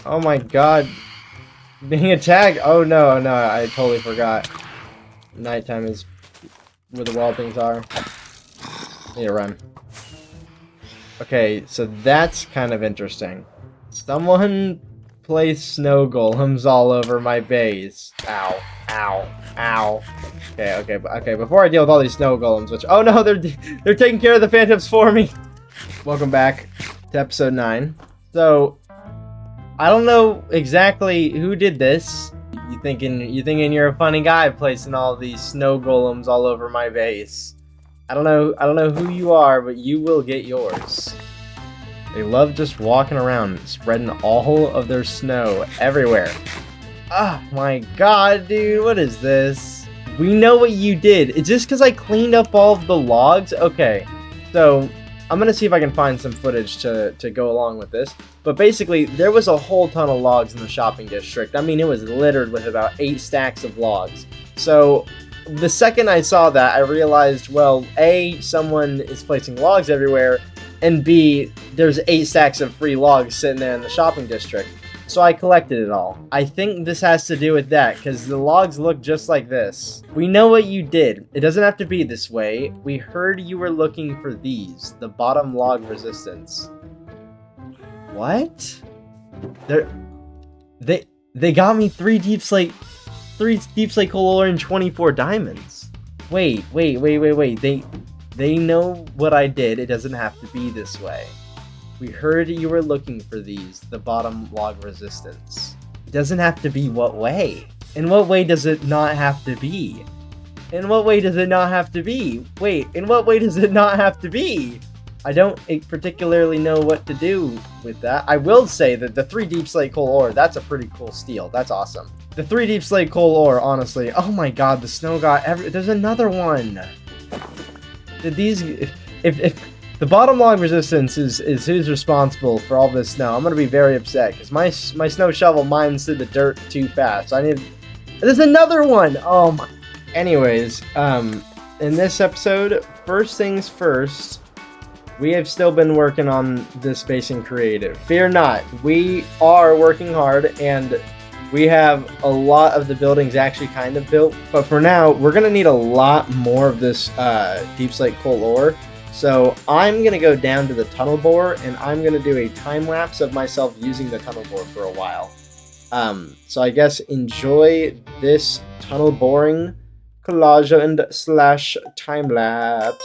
Oh my god. Being attacked? Oh no, no, I totally forgot. Nighttime is where the wild things are. Need to run. Okay, so that's kind of interesting. Someone placed snow golems all over my base. Ow, ow, ow. Okay, before I deal with all these snow golems, which, oh no, they're taking care of the phantoms for me. Welcome back to episode 9. So, I don't know exactly who did this. You thinking you're a funny guy placing all these snow golems all over my base. I don't know who you are, but you will get yours. They love just walking around, spreading all of their snow everywhere. Oh my god, dude, what is this? We know what you did. It's just because I cleaned up all of the logs? Okay, so I'm gonna see if I can find some footage to go along with this. But basically, there was a whole ton of logs in the shopping district. I mean, it was littered with about 8 stacks of logs. So the second I saw that, I realized, well, A, someone is placing logs everywhere, and B, there's 8 stacks of free logs sitting there in the shopping district. So I collected it all. I think this has to do with that, because the logs look just like this. We know what you did. It doesn't have to be this way. We heard you were looking for these, the bottom log resistance. What? They got me 3 deep slate coal ore and 24 diamonds. Wait. They know what I did. It doesn't have to be this way. We heard you were looking for these, the bottom log resistance. It doesn't have to be what way? In what way does it not have to be? In what way does it not have to be? Wait, in what way does it not have to be? I don't particularly know what to do with that. I will say that the 3 deep slate coal ore, that's a pretty cool steal. That's awesome. The 3 deep slate coal ore, honestly. Oh my god, the snow got there's another one. Did these... If the bottom log resistance is who's responsible for all this snow, I'm gonna be very upset, because my snow shovel mines through the dirt too fast. So I need... There's another one! Oh my... Anyways, in this episode, first things first, we have still been working on this base in creative. Fear not, we are working hard, and we have a lot of the buildings actually kind of built. But for now, we're going to need a lot more of this deep slate coal ore. So I'm going to go down to the tunnel bore, and I'm going to do a time lapse of myself using the tunnel bore for a while. So I guess enjoy this tunnel boring collage and slash time lapse.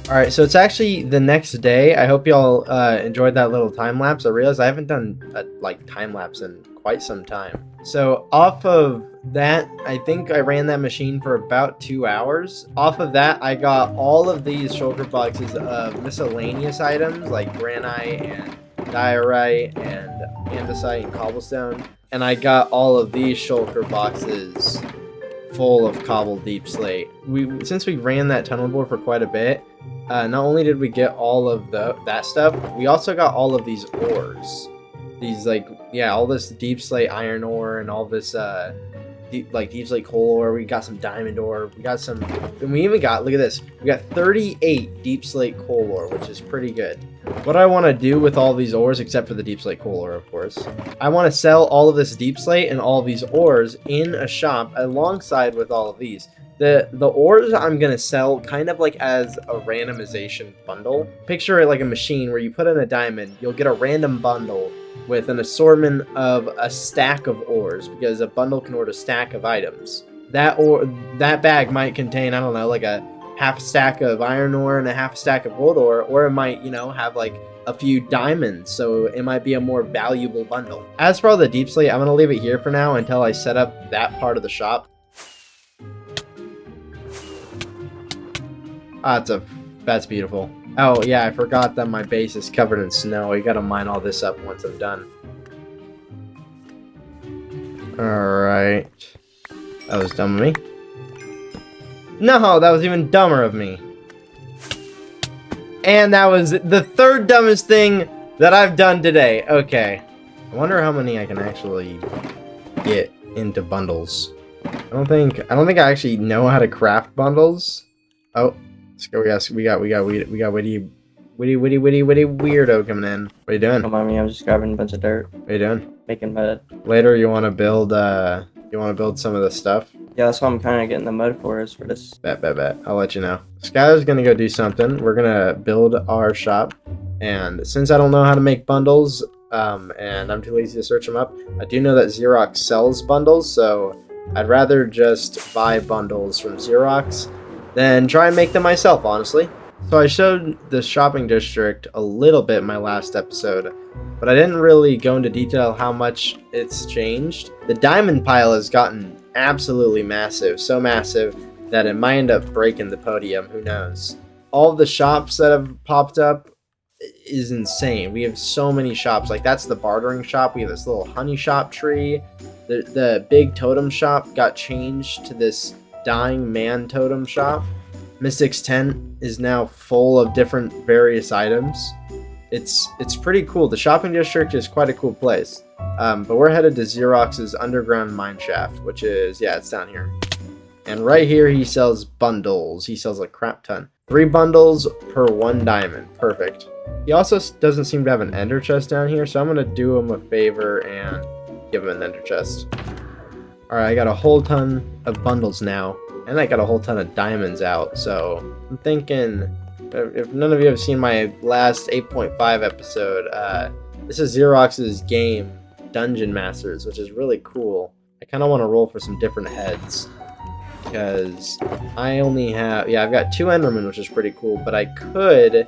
Alright, so it's actually the next day. I hope y'all enjoyed that little time lapse. I realized I haven't done a time lapse in quite some time. So off of that, I think I ran that machine for about 2 hours. Off of that, I got all of these shulker boxes of miscellaneous items like granite and diorite and andesite and cobblestone. And I got all of these shulker boxes full of cobble deep slate. Since we ran that tunnel bore for quite a bit, not only did we get all of that stuff, we also got all of these ores. These all this deep slate iron ore and all this deep slate coal ore. We got some diamond ore. We got some, and we even got, look at this, we got 38 deep slate coal ore, which is pretty good. What I want to do with all these ores, except for the deep slate coal ore, of course, I want to sell all of this deep slate and all of these ores in a shop alongside with all of these. The ores I'm going to sell kind of like as a randomization bundle. Picture it like a machine where you put in a diamond, you'll get a random bundle with an assortment of a stack of ores, because a bundle can order a stack of items. That bag might contain, I don't know, like a half stack of iron ore and a half stack of gold ore, or it might, have like a few diamonds, so it might be a more valuable bundle. As for all the deep slate, I'm going to leave it here for now until I set up that part of the shop. That's beautiful. Oh yeah, I forgot that my base is covered in snow. I gotta mine all this up once I'm done. Alright. That was dumb of me. No, that was even dumber of me. And that was the third dumbest thing that I've done today. Okay. I wonder how many I can actually get into bundles. I don't think I actually know how to craft bundles. Oh, let's go. We got witty weirdo coming in. What are you doing? Don't mind me, I'm just grabbing a bunch of dirt. What are you doing? Making mud. Later, you want to build some of the stuff? Yeah, that's what I'm kind of getting the mud for, is for this. Bet. I'll let you know. Skylar's gonna go do something. We're gonna build our shop, and since I don't know how to make bundles, and I'm too lazy to search them up, I do know that Xerox sells bundles, so I'd rather just buy bundles from Xerox than try and make them myself, honestly. So I showed the shopping district a little bit in my last episode, but I didn't really go into detail how much it's changed. The diamond pile has gotten absolutely massive, so massive that it might end up breaking the podium, who knows. All of the shops that have popped up is insane. We have so many shops. Like, that's the bartering shop. We have this little honey shop tree. The big totem shop got changed to this dying man totem shop. Mystic's tent is now full of different various items. It's pretty cool. The shopping district is quite a cool place. But we're headed to Xerox's underground mine shaft, which is, yeah, it's down here. And right here he sells bundles. He sells a crap ton. 3 bundles per 1 diamond. Perfect. He also doesn't seem to have an ender chest down here, so I'm going to do him a favor and give him an ender chest. Alright, I got a whole ton of bundles now. And I got a whole ton of diamonds out, so I'm thinking, if none of you have seen my last 8.5 episode, this is Xerox's game, Dungeon Masters, which is really cool. I kind of want to roll for some different heads, because I only have, yeah, I've got 2 Endermen, which is pretty cool, but I could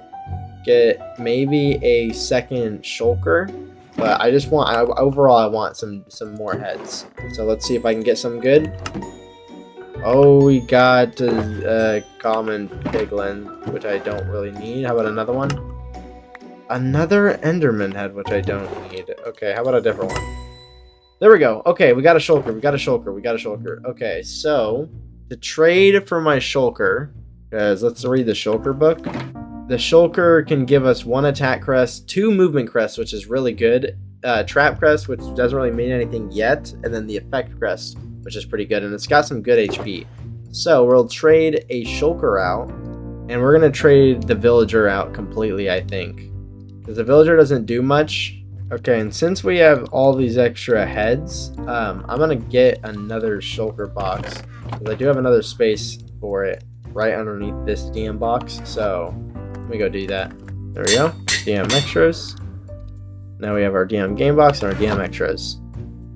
get maybe a second Shulker, but I just want, overall I want some more heads. So let's see if I can get some good. Oh, we got a common piglin, which I don't really need. How about another one? Another Enderman head, which I don't need. Okay, how about a different one? There we go. Okay, we got a shulker. Okay, so to trade for my shulker, guys, let's read the shulker book. The shulker can give us 1 attack crest, 2 movement crests, which is really good. Trap crest, which doesn't really mean anything yet, and then the effect crest, which is pretty good, and it's got some good HP. So we'll trade a shulker out, and we're gonna trade the villager out completely, I think, because the villager doesn't do much. Okay, and since we have all these extra heads, I'm gonna get another shulker box, because I do have another space for it right underneath this DM box. So let me go do that. There we go. DM extras. Now we have our DM game box and our DM extras.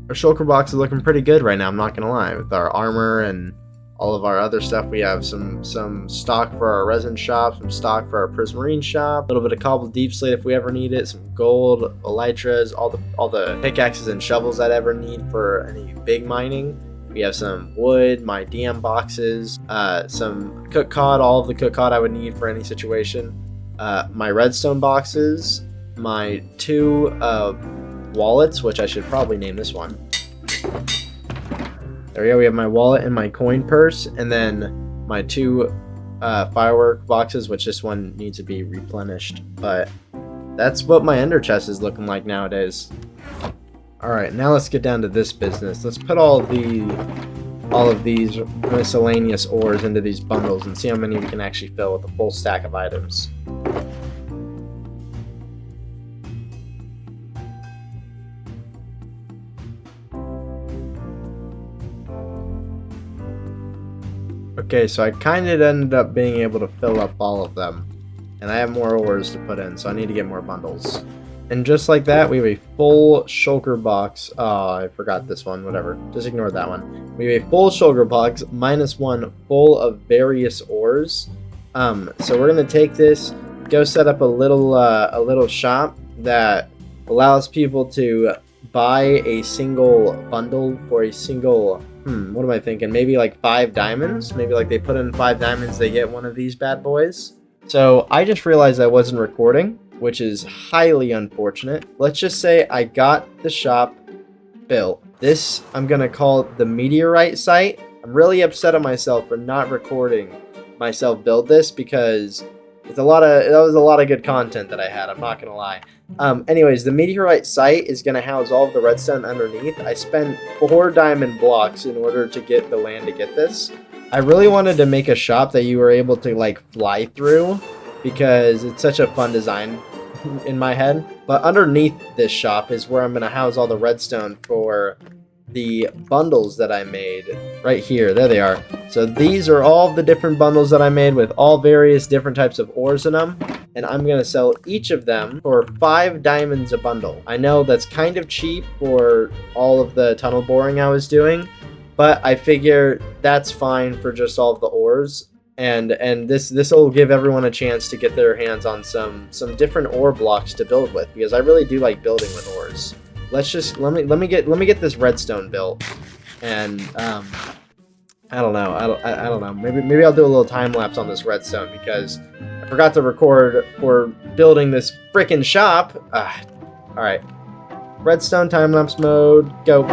Our shulker box is looking pretty good right now, I'm not gonna lie. With our armor and all of our other stuff, we have some stock for our resin shop, some stock for our prismarine shop, a little bit of cobbled deep slate if we ever need it, some gold, elytras, all the pickaxes and shovels I'd ever need for any big mining. We have some wood, my DM boxes, some cook cod, all of the cook cod I would need for any situation, my redstone boxes, my 2 wallets, which I should probably name this one. There we go, we have my wallet and my coin purse, and then my 2 firework boxes, which this one needs to be replenished. But that's what my ender chest is looking like nowadays. Alright, now let's get down to this business. Let's put all of these miscellaneous ores into these bundles and see how many we can actually fill with a full stack of items. Okay, so I kind of ended up being able to fill up all of them. And I have more ores to put in, so I need to get more bundles. And just like that, we have a full shulker box. Oh, I forgot this one, whatever. Just ignore that one. We have a full shulker box, -1, full of various ores. So we're going to take this, go set up a little shop that allows people to buy a single bundle for a single... what am I thinking? Maybe like 5 diamonds? Maybe like they put in 5 diamonds, they get one of these bad boys. So I just realized I wasn't recording, which is highly unfortunate. Let's just say I got the shop built. This, I'm going to call it the meteorite site. I'm really upset at myself for not recording myself build this, because That was a lot of good content that I had, I'm not gonna lie. Anyways, the meteorite site is gonna house all of the redstone underneath. I spent 4 diamond blocks in order to get the land to get this. I really wanted to make a shop that you were able to like fly through because it's such a fun design in my head. But underneath this shop is where I'm gonna house all the redstone for the bundles that I made right here. There they are. So these are all the different bundles that I made with all various different types of ores in them. And I'm going to sell each of them for 5 diamonds a bundle. I know that's kind of cheap for all of the tunnel boring I was doing, but I figure that's fine for just all of the ores. And this will give everyone a chance to get their hands on some different ore blocks to build with, because I really do like building with ores. Let me get this redstone built, and I don't know. I don't know. Maybe I'll do a little time lapse on this redstone because I forgot to record for building this freaking shop. All right, redstone time lapse mode, go.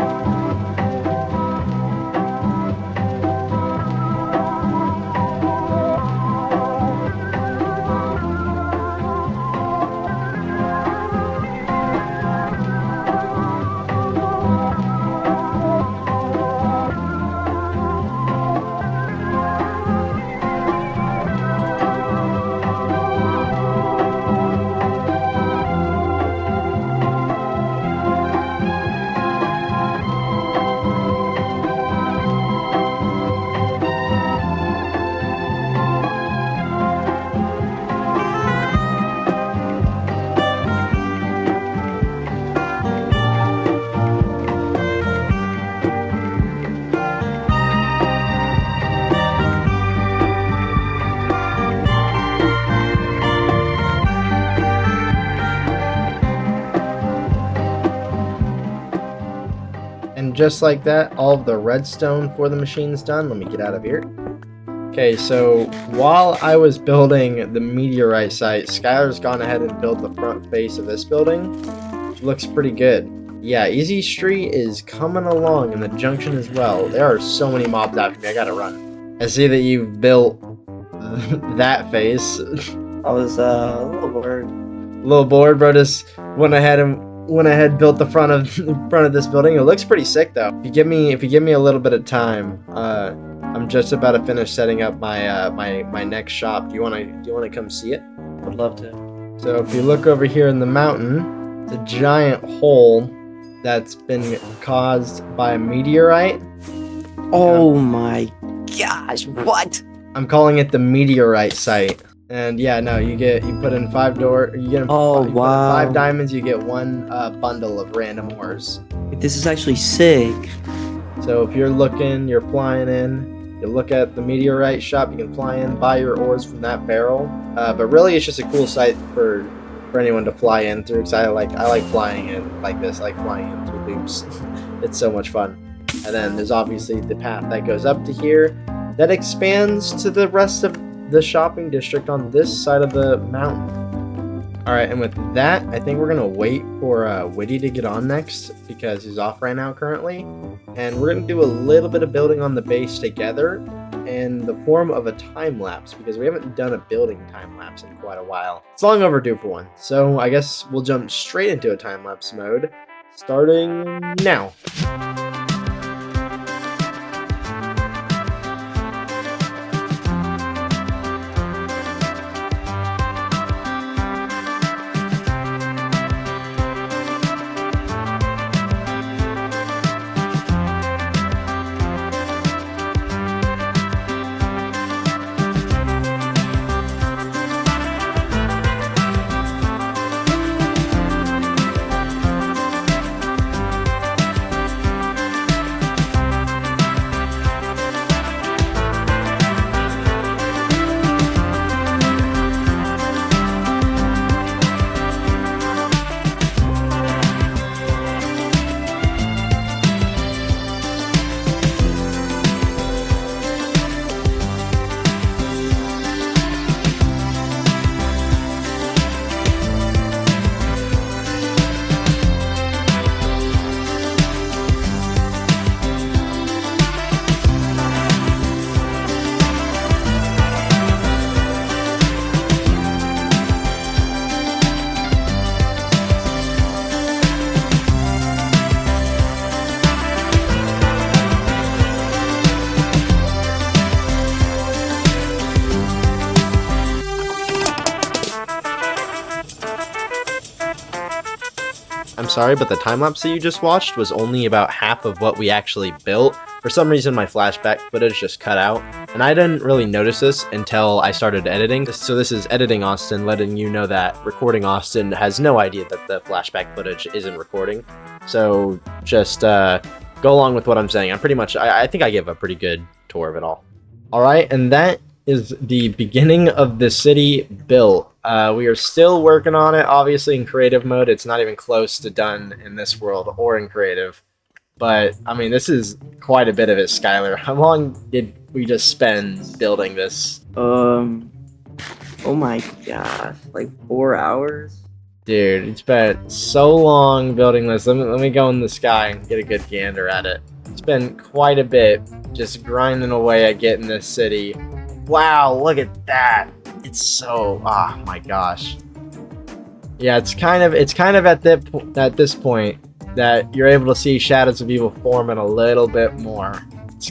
And just like that, all of the redstone for the machine's done. Let me get out of here. Okay, so while I was building the meteorite site, Skylar's gone ahead and built the front face of this building, which looks pretty good. Yeah, Easy Street is coming along, and the junction as well. There are so many mobs after me, I gotta run. I see that you've built that face. I was a little bored. A little bored, bro. Just went ahead, built the front of this building. It looks pretty sick though. If you give me a little bit of time, I'm just about to finish setting up my my next shop. Do you wanna come see it? Would love to. So if you look over here in the mountain, it's a giant hole that's been caused by a meteorite. Oh my gosh! What? I'm calling it the meteorite site. And yeah, no, you put in 5 diamonds, you get 1 bundle of random ores. This is actually sick. So if you're flying in, you look at the meteorite shop, you can fly in, buy your ores from that barrel. But really, it's just a cool site for anyone to fly in through. Because I like flying in like this, I like flying in through loops. It's so much fun. And then there's obviously the path that goes up to here, that expands to the rest of the shopping district on this side of the mountain. All right, and with that, I think we're gonna wait for Witty to get on next because he's off right now currently, and we're gonna do a little bit of building on the base together in the form of a time lapse because we haven't done a building time lapse in quite a while. It's long overdue for one, so I guess we'll jump straight into a time lapse mode starting now. I'm sorry, but the time-lapse that you just watched was only about half of what we actually built. For some reason, my flashback footage just cut out, and I didn't really notice this until I started editing. So this is Editing Austin, letting you know that Recording Austin has no idea that the flashback footage isn't recording. So just go along with what I'm saying. I think I give a pretty good tour of it all. Alright, and that is the beginning of the city built. We are still working on it, obviously in creative mode. It's not even close to done in this world or in creative. But, I mean, this is quite a bit of it, Skylar. How long did we just spend building this? Oh my gosh, like 4 hours? Dude, it's been so long building this. Let me go in the sky and get a good gander at it. It's been quite a bit just grinding away at getting this city. Wow, look at that. It's so, oh my gosh. Yeah, it's kind of at this point that you're able to see Shadows of Evil forming a little bit more. It's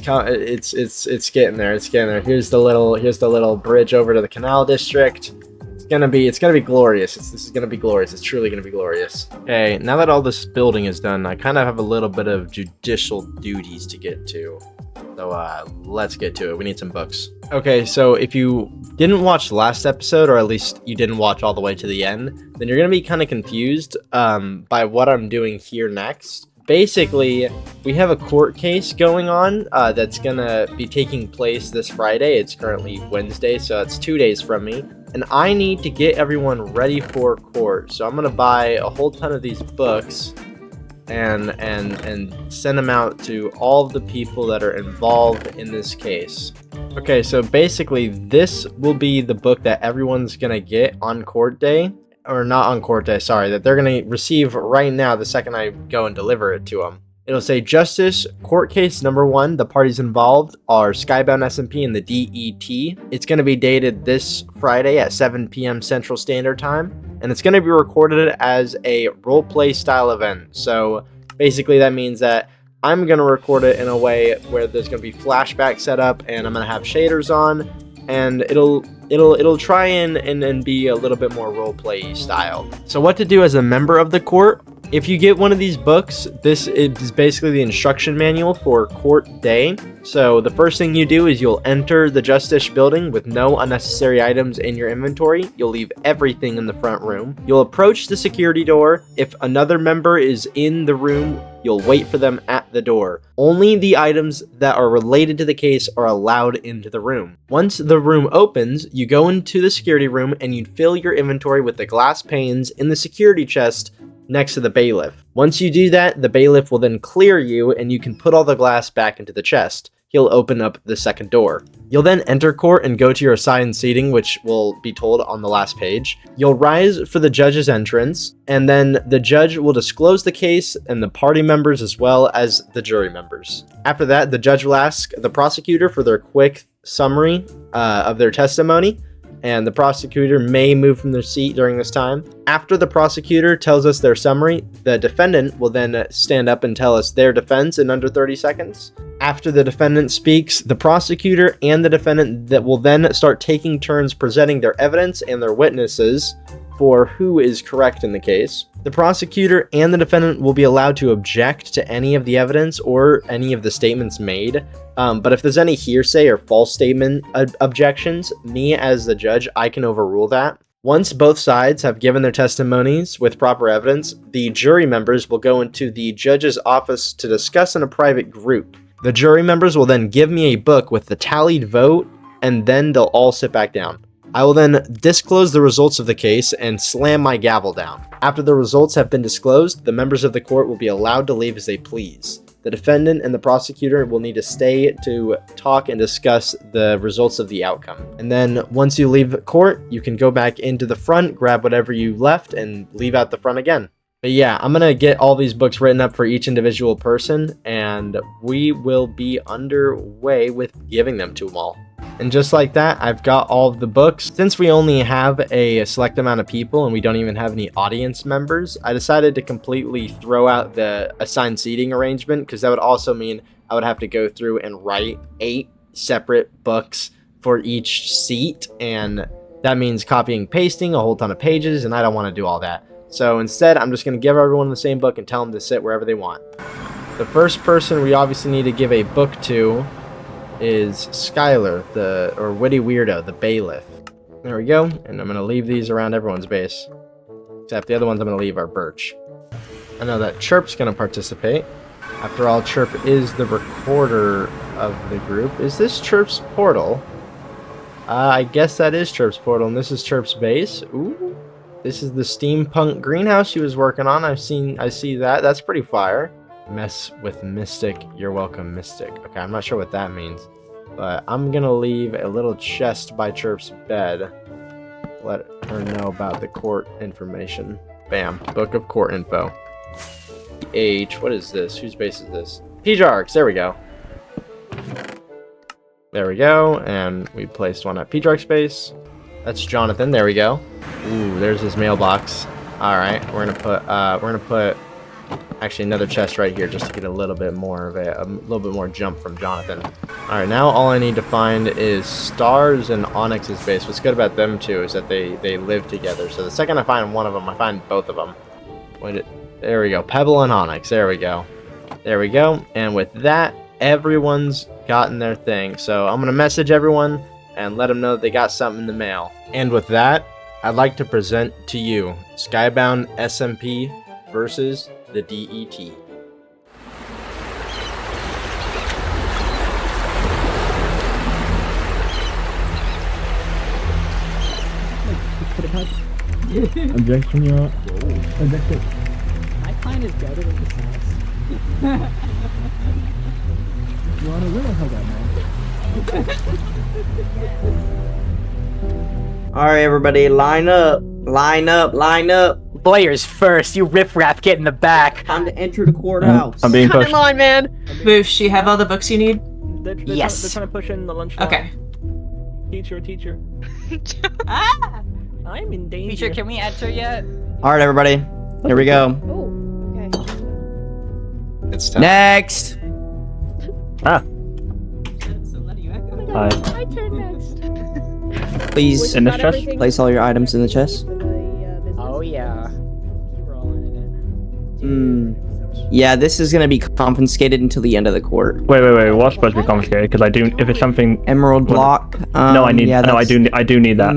getting there. It's getting there. Here's the little bridge over to the Canal District. It's gonna be glorious. This is gonna be glorious. It's truly gonna be glorious. Okay, now that all this building is done, I kind of have a little bit of judicial duties to get to. So let's get to it. We need some books. Okay, so if you didn't watch the last episode, or at least you didn't watch all the way to the end, then you're gonna be kind of confused by what I'm doing here next. Basically, we have a court case going on that's gonna be taking place this Friday. It's currently Wednesday, so that's 2 days from me. And I need to get everyone ready for court. So I'm gonna buy a whole ton of these books and send them out to all of the people that are involved in this case. Okay, so basically this will be the book that everyone's gonna get on court day. Or not on court day, sorry, that they're going to receive right now the second I go and deliver it to them. It'll say Justice, Court Case Number 1. The parties involved are Skybound SMP and the DET. It's going to be dated this Friday at 7 p.m. Central Standard Time. And it's going to be recorded as a roleplay style event. So basically that means that I'm going to record it in a way where there's going to be flashback set up and I'm going to have shaders on. And it'll try and be a little bit more roleplay style. So what to do as a member of the court? If you get one of these books, this is basically the instruction manual for court day. So the first thing you do is you'll enter the Justice building with no unnecessary items in your inventory. You'll leave everything in the front room. You'll approach the security door. If another member is in the room, you'll wait for them at the door. Only the items that are related to the case are allowed into the room. Once the room opens, you go into the security room and you fill your inventory with the glass panes in the security chest next to the bailiff. Once you do that, the bailiff will then clear you and you can put all the glass back into the chest. He'll open up the second door. You'll then enter court and go to your assigned seating, which will be told on the last page. You'll rise for the judge's entrance, and then the judge will disclose the case and the party members as well as the jury members. After that, the judge will ask the prosecutor for their quick summary of their testimony, and the prosecutor may move from their seat during this time. After the prosecutor tells us their summary, the defendant will then stand up and tell us their defense in under 30 seconds. After the defendant speaks, the prosecutor and the defendant that will then start taking turns presenting their evidence and their witnesses for who is correct in the case. The prosecutor and the defendant will be allowed to object to any of the evidence or any of the statements made. But if there's any hearsay or false statement objections, me as the judge, I can overrule that. Once both sides have given their testimonies with proper evidence, the jury members will go into the judge's office to discuss in a private group. The jury members will then give me a book with the tallied vote, and then they'll all sit back down. I will then disclose the results of the case and slam my gavel down. After the results have been disclosed, the members of the court will be allowed to leave as they please. The defendant and the prosecutor will need to stay to talk and discuss the results of the outcome. And then once you leave court, you can go back into the front, grab whatever you left, and leave out the front again. But yeah, I'm going to get all these books written up for each individual person, and we will be underway with giving them to them all. And just like that, I've got all of the books. Since we only have a select amount of people and we don't even have any audience members, I decided to completely throw out the assigned seating arrangement, because that would also mean I would have to go through and write 8 separate books for each seat, and that means copying, pasting a whole ton of pages, and I don't want to do all that. So instead, I'm just going to give everyone the same book and tell them to sit wherever they want. The first person we obviously need to give a book to is Skylar, or Witty Weirdo, the bailiff. There we go, and I'm going to leave these around everyone's base. Except the other ones I'm going to leave are Birch. I know that Chirp's going to participate. After all, Chirp is the recorder of the group. Is this Chirp's portal? I guess that is Chirp's portal, and this is Chirp's base. Ooh, this is the steampunk greenhouse she was working on. I see that. That's pretty fire. Mess with Mystic. You're welcome, Mystic. Okay, I'm not sure what that means, but I'm gonna leave a little chest by Chirp's bed. Let her know about the court information. Bam. Book of court info. What is this? Whose base is this? Pjark's. There we go. There we go. And we placed one at Pjark's base. That's Jonathan. There we go. Ooh, there's his mailbox. All right, we're gonna put actually another chest right here just to get a little bit more of a little bit more jump from Jonathan. All right, now all I need to find is Stars and Onyx's base. What's good about them two is that they live together. So the second I find one of them, I find both of them. There we go. Pebble and Onyx. There we go. There we go. And with that, everyone's gotten their thing. So I'm gonna message everyone and let them know that they got something in the mail. And with that, I'd like to present to you Skybound SMP versus the DET. Objection, Your Honor. Objection. My client is better than this house. Your Honor, where the hell that man? Alright, everybody, line up. Line up, line up. Lawyers first, you riprap, get in the back. Time to enter the courthouse. I'm being Come in pushed. line, man. Boosh, do you have all the books you need? They're Yes. They're trying to push in the lunch. Okay. Teacher. Ah! I'm in danger. Teacher, can we enter yet? Alright, everybody. Here we go. Oh, okay. It's time. Next. Ah. My turn next. Please In this chest? place all your items in the chest. Oh yeah. We're all in it. Hmm. Yeah, this is gonna be confiscated until the end of the court. Wait. What's supposed to be confiscated? Because I do. If it's something. Emerald block. No, I need. Yeah, no, I do need that.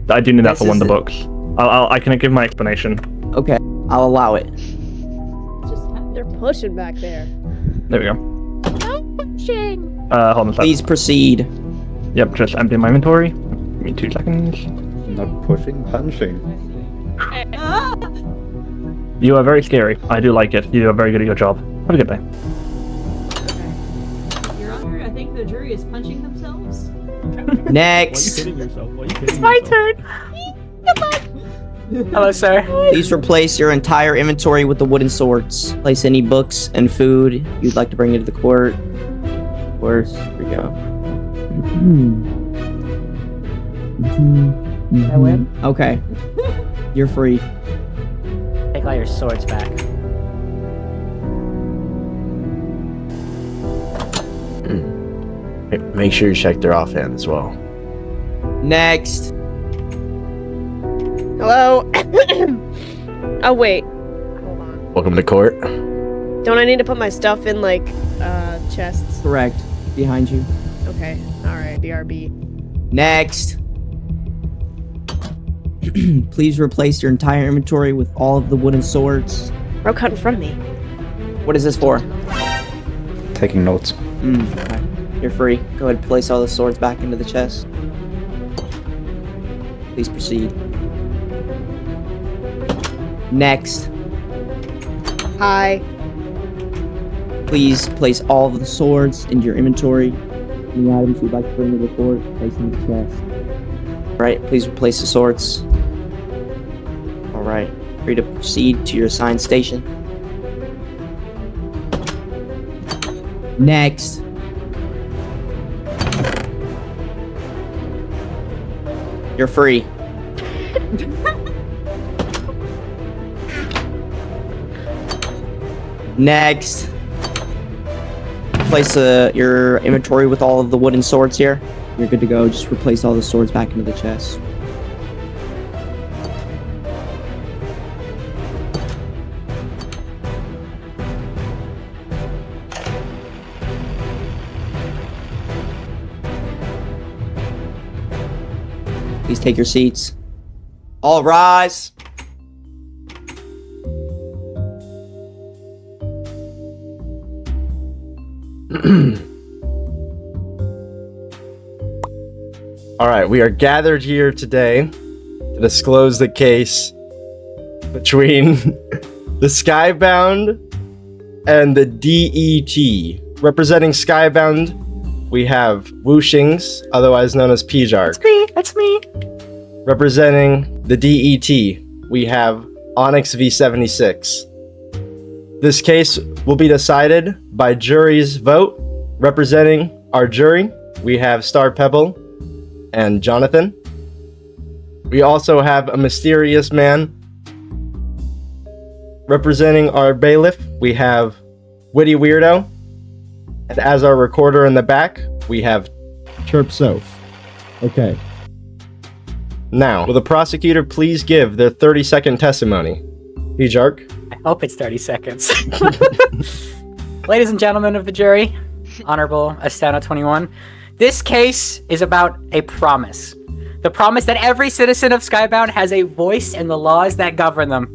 I do need that This for one of the is- books. I can give my explanation. Okay, I'll allow it. They're pushing back there. There we go. I'm pushing. Hold on a second. Please proceed. Yep, just empty my inventory. Give me 2 seconds. Not pushing, punching. You are very scary. I do like it. You are very good at your job. Have a good day. Your Honor, I think the jury is punching themselves. Next. yourself? It's my turn. Hello, sir. Please replace your entire inventory with the wooden swords. Place any books and food you'd like to bring into the court. Of course. Here we go. I win. Okay. You're free. Take all your swords back. Make sure you check their offhand as well. Next. Hello. Oh wait. Hold on. Welcome to court. Don't I need to put my stuff in like chests? Correct. Behind you. Okay. All right. BRB. Next. Please replace your entire inventory with all of the wooden swords. Bro, cut in front of me. What is this for? Taking notes. Okay. You're free. Go ahead and place all the swords back into the chest. Please proceed. Next. Hi. Please place all of the swords into your inventory. Any items you'd like to bring to the court, place in the chest. Alright, please replace the swords. Alright, free to proceed to your assigned station. Next. You're free. Next. Place your inventory with all of the wooden swords here. You're good to go. Just replace all the swords back into the chest. Please take your seats. All rise. All right, we are gathered here today to disclose the case between the Skybound and the DET. Representing Skybound, we have Wooshings, otherwise known as Pjark. That's me. Representing the DET, we have Onyx V76. This case will be decided by jury's vote. Representing our jury, we have Star Pebble and Jonathan. We also have a mysterious man. Representing our bailiff, we have Witty Weirdo. And as our recorder in the back, we have Chirp Soph. Okay. Now, will the prosecutor please give their 30-second testimony? Pjark. I hope it's 30 seconds. Ladies and gentlemen of the jury, Honorable Astana 21, this case is about a promise. The promise that every citizen of Skybound has a voice in the laws that govern them.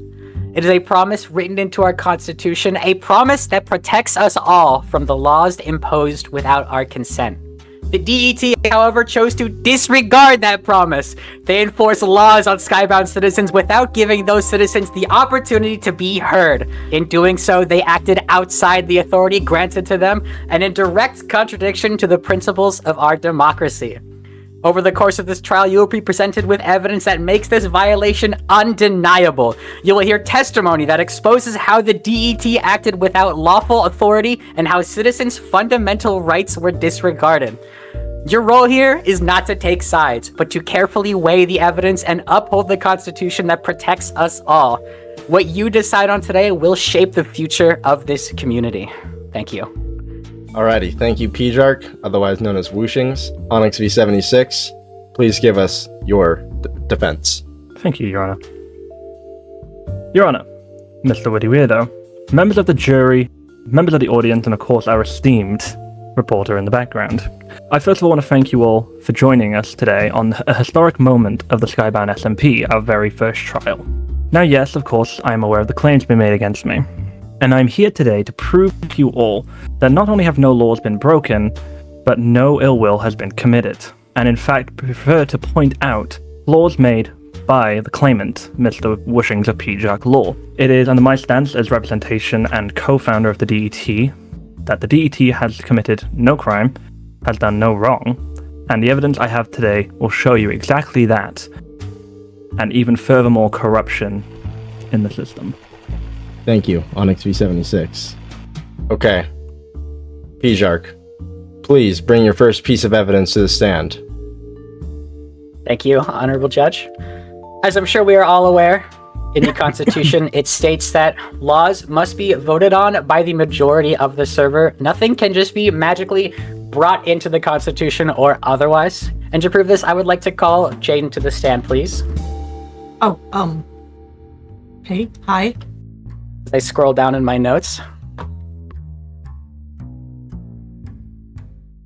It is a promise written into our constitution, a promise that protects us all from the laws imposed without our consent. The DET, however, chose to disregard that promise. They enforce laws on Skybound citizens without giving those citizens the opportunity to be heard. In doing so, they acted outside the authority granted to them and in direct contradiction to the principles of our democracy. Over the course of this trial, you will be presented with evidence that makes this violation undeniable. You will hear testimony that exposes how the DET acted without lawful authority and how citizens' fundamental rights were disregarded. Your role here is not to take sides, but to carefully weigh the evidence and uphold the Constitution that protects us all. What you decide on today will shape the future of this community. Thank you. Alrighty, thank you, Pjark, otherwise known as Wooshings. Onyx V76, please give us your defense. Thank you, Your Honor. Your Honor, Mr. Witty Weirdo, members of the jury, members of the audience, and of course our esteemed reporter in the background. I first of all want to thank you all for joining us today on a historic moment of the Skybound SMP, our very first trial. Now yes, of course, I am aware of the claims being made against me. And I'm here today to prove to you all that not only have no laws been broken, but no ill will has been committed. And in fact, prefer to point out laws made by the claimant, Mr. Wooshings of Pjark Law. It is under my stance as representation and co-founder of the DET that the DET has committed no crime, has done no wrong, and the evidence I have today will show you exactly that, and even furthermore corruption in the system. Thank you, Onyx V76. Okay. Pjark, please bring your first piece of evidence to the stand. Thank you, Honorable Judge. As I'm sure we are all aware, in the Constitution, it states that laws must be voted on by the majority of the server. Nothing can just be magically brought into the Constitution or otherwise. And to prove this, I would like to call Jaden to the stand, please. Oh, hey, hi. As I scroll down in my notes.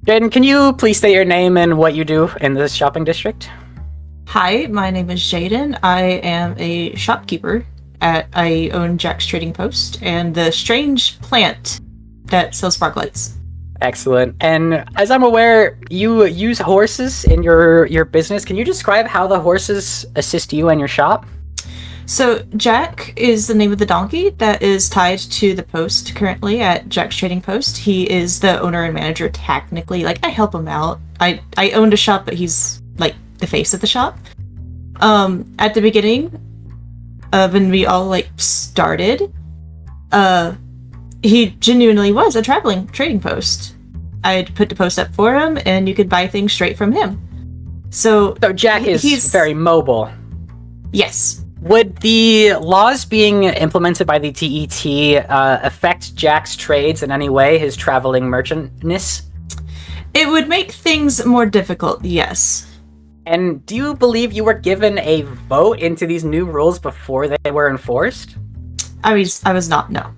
Jaden, can you please state your name and what you do in this shopping district? Hi, my name is Jayden. I am a shopkeeper I own Jack's Trading Post and the strange plant that sells spark lights. Excellent. And as I'm aware, you use horses in your business. Can you describe how the horses assist you and your shop? So Jack is the name of the donkey that is tied to the post currently at Jack's Trading Post. He is the owner and manager technically. Like, I help him out. I owned a shop, but he's like the face of the shop. At the beginning, when we all like started, he genuinely was a traveling trading post. I'd put the post up for him, and you could buy things straight from him. So Jack is very mobile. Yes. Would the laws being implemented by the DET affect Jack's trades in any way, his traveling merchantness? It would make things more difficult, yes. And do you believe you were given a vote into these new rules before they were enforced? I was not, no.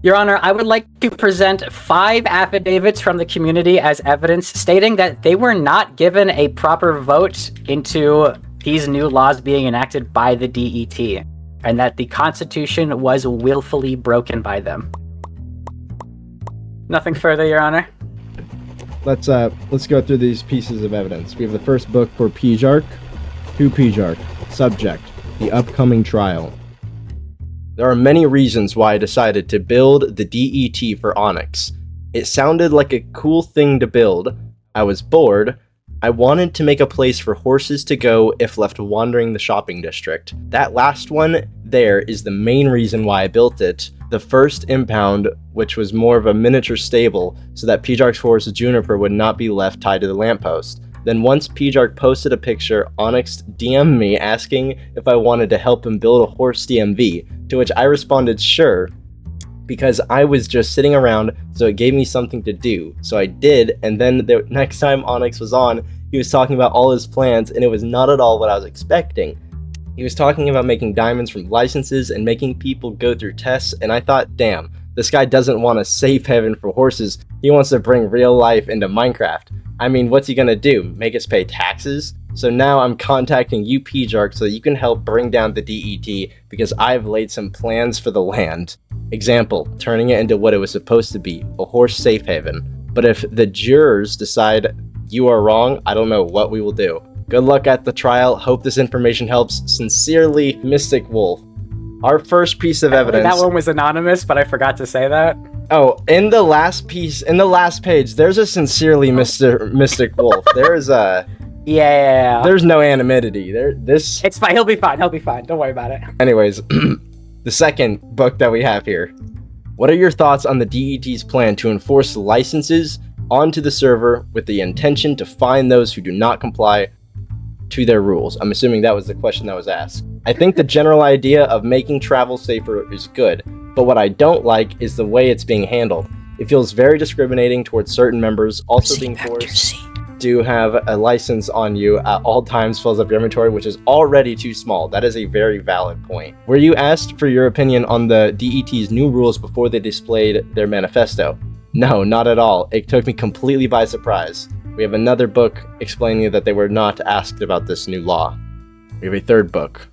Your Honor, I would like to present 5 affidavits from the community as evidence stating that they were not given a proper vote into these new laws being enacted by the DET, and that the Constitution was willfully broken by them. Nothing further, Your Honor. Let's go through these pieces of evidence. We have the first book for Pjark. Who Pjark? Subject: the upcoming trial. There are many reasons why I decided to build the DET for Onyx. It sounded like a cool thing to build. I was bored. I wanted to make a place for horses to go if left wandering the shopping district. That last one there is the main reason why I built it. The first impound, which was more of a miniature stable, so that Pjark's horse Juniper would not be left tied to the lamppost. Then once Pjark posted a picture, Onyx DM'd me asking if I wanted to help him build a horse DMV, to which I responded sure, because I was just sitting around, so it gave me something to do. So I did, and then the next time Onyx was on, he was talking about all his plans, and it was not at all what I was expecting. He was talking about making diamonds from licenses and making people go through tests, and I thought, damn, this guy doesn't want a safe haven for horses, he wants to bring real life into Minecraft. I mean, what's he gonna do, make us pay taxes? So now I'm contacting you, Pjark, so that you can help bring down the DET, because I've laid some plans for the land. Example, turning it into what it was supposed to be, a horse safe haven. But if the jurors decide you are wrong, I don't know what we will do. Good luck at the trial, hope this information helps. Sincerely, Mystic Wolf. Our first piece of evidence... That one was anonymous, but I forgot to say that. Oh, in the last page, there's a sincerely Mystic Wolf. There's a... Yeah. There's no anonymity. It's fine, he'll be fine, don't worry about it. Anyways, the second book that we have here. What are your thoughts on the DET's plan to enforce licenses onto the server with the intention to fine those who do not comply to their rules? I'm assuming that was the question that was asked. I think the general idea of making travel safer is good, but what I don't like is the way it's being handled. It feels very discriminating towards certain members, also being forced to have a license on you at all times fills up your inventory, which is already too small. That is a very valid point. Were you asked for your opinion on the DET's new rules before they displayed their manifesto? No, not at all. It took me completely by surprise. We have another book explaining that they were not asked about this new law. We have a third book.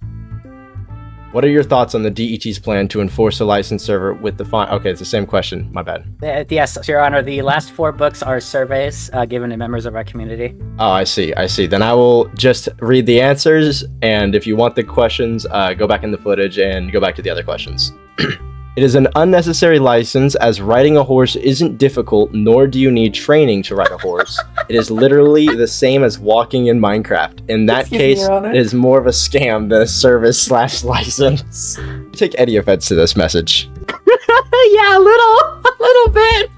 What are your thoughts on the DET's plan to enforce a licensed server with the fine? Okay, it's the same question. My bad. Yes, Your Honor. The last 4 books are surveys given to members of our community. Oh, I see. Then I will just read the answers, and if you want the questions, go back in the footage and go back to the other questions. It is an unnecessary license, as riding a horse isn't difficult, nor do you need training to ride a horse. It is literally the same as walking in Minecraft. In that case, it is more of a scam than a service/license. Take any offense to this message. Yeah, a little bit.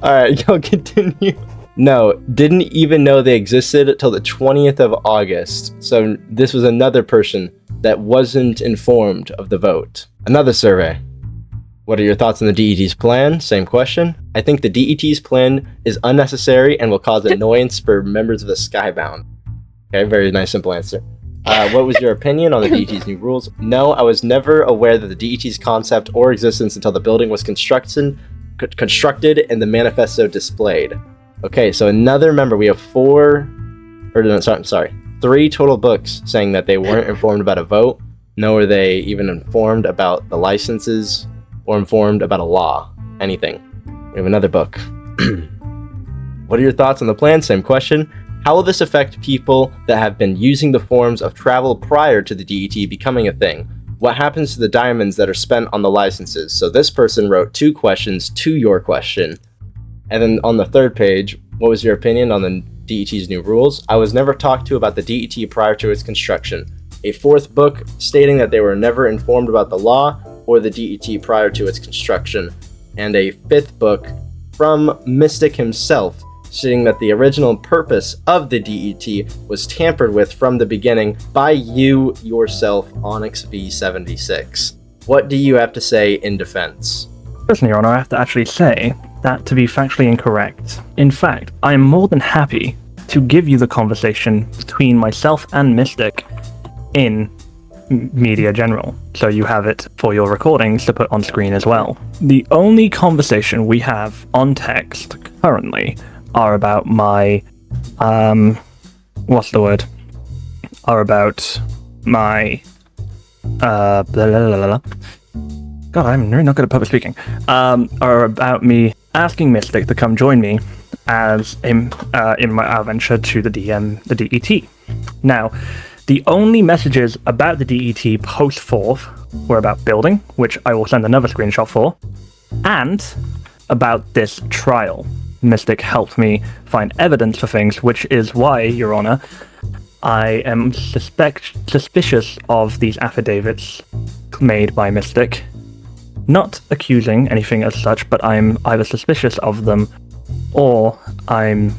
Alright, you'll continue. No, didn't even know they existed till the 20th of August. So this was another person that wasn't informed of the vote. Another survey. What are your thoughts on the DET's plan? Same question. I think the DET's plan is unnecessary and will cause annoyance for members of the Skybound. Okay, very nice, simple answer. What was your opinion on the DET's new rules? No, I was never aware that the DET's concept or existence until the building was constructed and the manifesto displayed. Okay, so another member, we have 3 total books saying that they weren't informed about a vote, nor were they even informed about the licenses or informed about a law, anything. We have another book. What are your thoughts on the plan? Same question. How will this affect people that have been using the forms of travel prior to the DET becoming a thing? What happens to the diamonds that are spent on the licenses? So this person wrote 2 questions to your question. And then on the third page, what was your opinion on the DET's new rules? I was never talked to about the DET prior to its construction. A 4th book stating that they were never informed about the law or the DET prior to its construction. And a 5th book from Mystic himself stating that the original purpose of the DET was tampered with from the beginning by you yourself, Onyx V76. What do you have to say in defense? Personally, Your Honor, I have to actually say that to be factually incorrect. In fact, I am more than happy to give you the conversation between myself and Mystic in Media General, so you have it for your recordings to put on screen as well. The only conversation we have on text currently are about my, are about my blah, blah, blah, blah. God, I'm really not good at public speaking. Are about me asking Mystic to come join me as in my adventure to the DET. Now, the only messages about the DET post 4th were about building, which I will send another screenshot for, and about this trial. Mystic helped me find evidence for things, which is why, Your Honor, I am suspicious of these affidavits made by Mystic. Not accusing anything as such, but I'm either suspicious of them, or I'm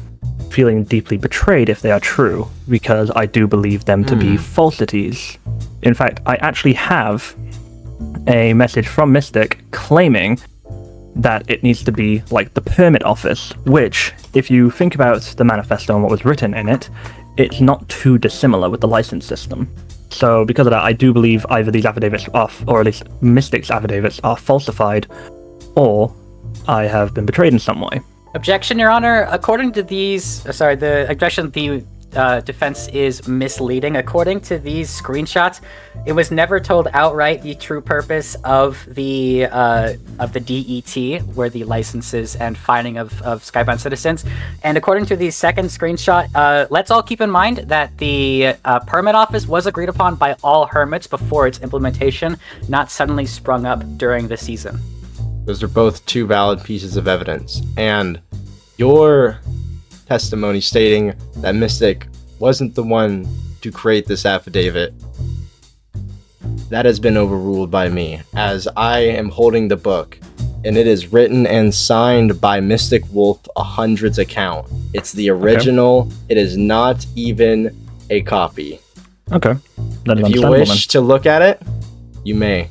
feeling deeply betrayed if they are true, because I do believe them to be falsities. In fact, I actually have a message from Mystic claiming that it needs to be like the permit office, which, if you think about the manifesto and what was written in it, it's not too dissimilar with the license system. So because of that, I do believe either these affidavits are, or at least Mystic's affidavits, are falsified, or I have been betrayed in some way. Objection, Your Honor. According to these, the objection, the defense is misleading. According to these screenshots, it was never told outright the true purpose of the DET, where the licenses and finding of Skybound citizens. And according to the second screenshot, let's all keep in mind that the permit office was agreed upon by all hermits before its implementation, not suddenly sprung up during the season. Those are both two valid pieces of evidence. And your testimony stating that Mystic wasn't the one to create this affidavit, that has been overruled by me, as I am holding the book, and it is written and signed by Mystic Wolf 100's account. It's the original. Okay. It is not even a copy. Okay. If you wish to look at it, you may.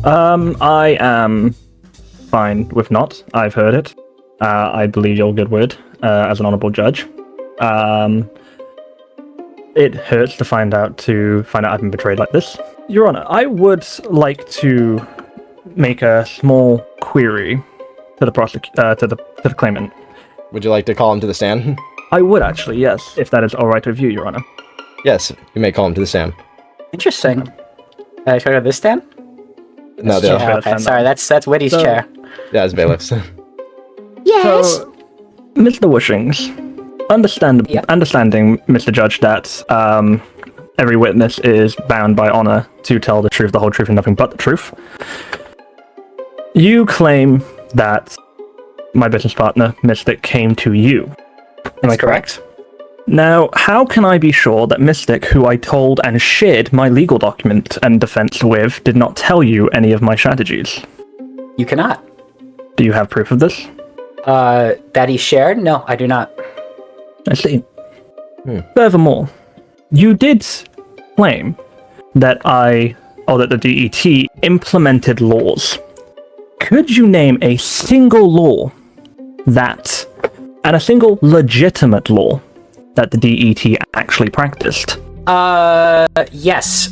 I am fine with not. I've heard it. I believe your good word as an honorable judge. It hurts to find out I've been betrayed like this. Your Honor, I would like to make a small query to the to the claimant. Would you like to call him to the stand? I would actually, yes, if that is all right with you, Your Honor. Yes, you may call him to the stand. Interesting. Should I go to this stand? No, okay, sorry, that's Witty's chair. Yeah, it's bailiffs. Yes. So, Mr. Wishings, understanding, Mr. Judge, that every witness is bound by honor to tell the truth, the whole truth, and nothing but the truth. You claim that my business partner, Mystic, came to you. Am I correct? Now, how can I be sure that Mystic, who I told and shared my legal document and defense with, did not tell you any of my strategies? You cannot. Do you have proof of this? That he shared? No, I do not. I see. Furthermore, you did claim that the DET implemented laws. Could you name a single law and a single legitimate law that the DET actually practiced? Yes.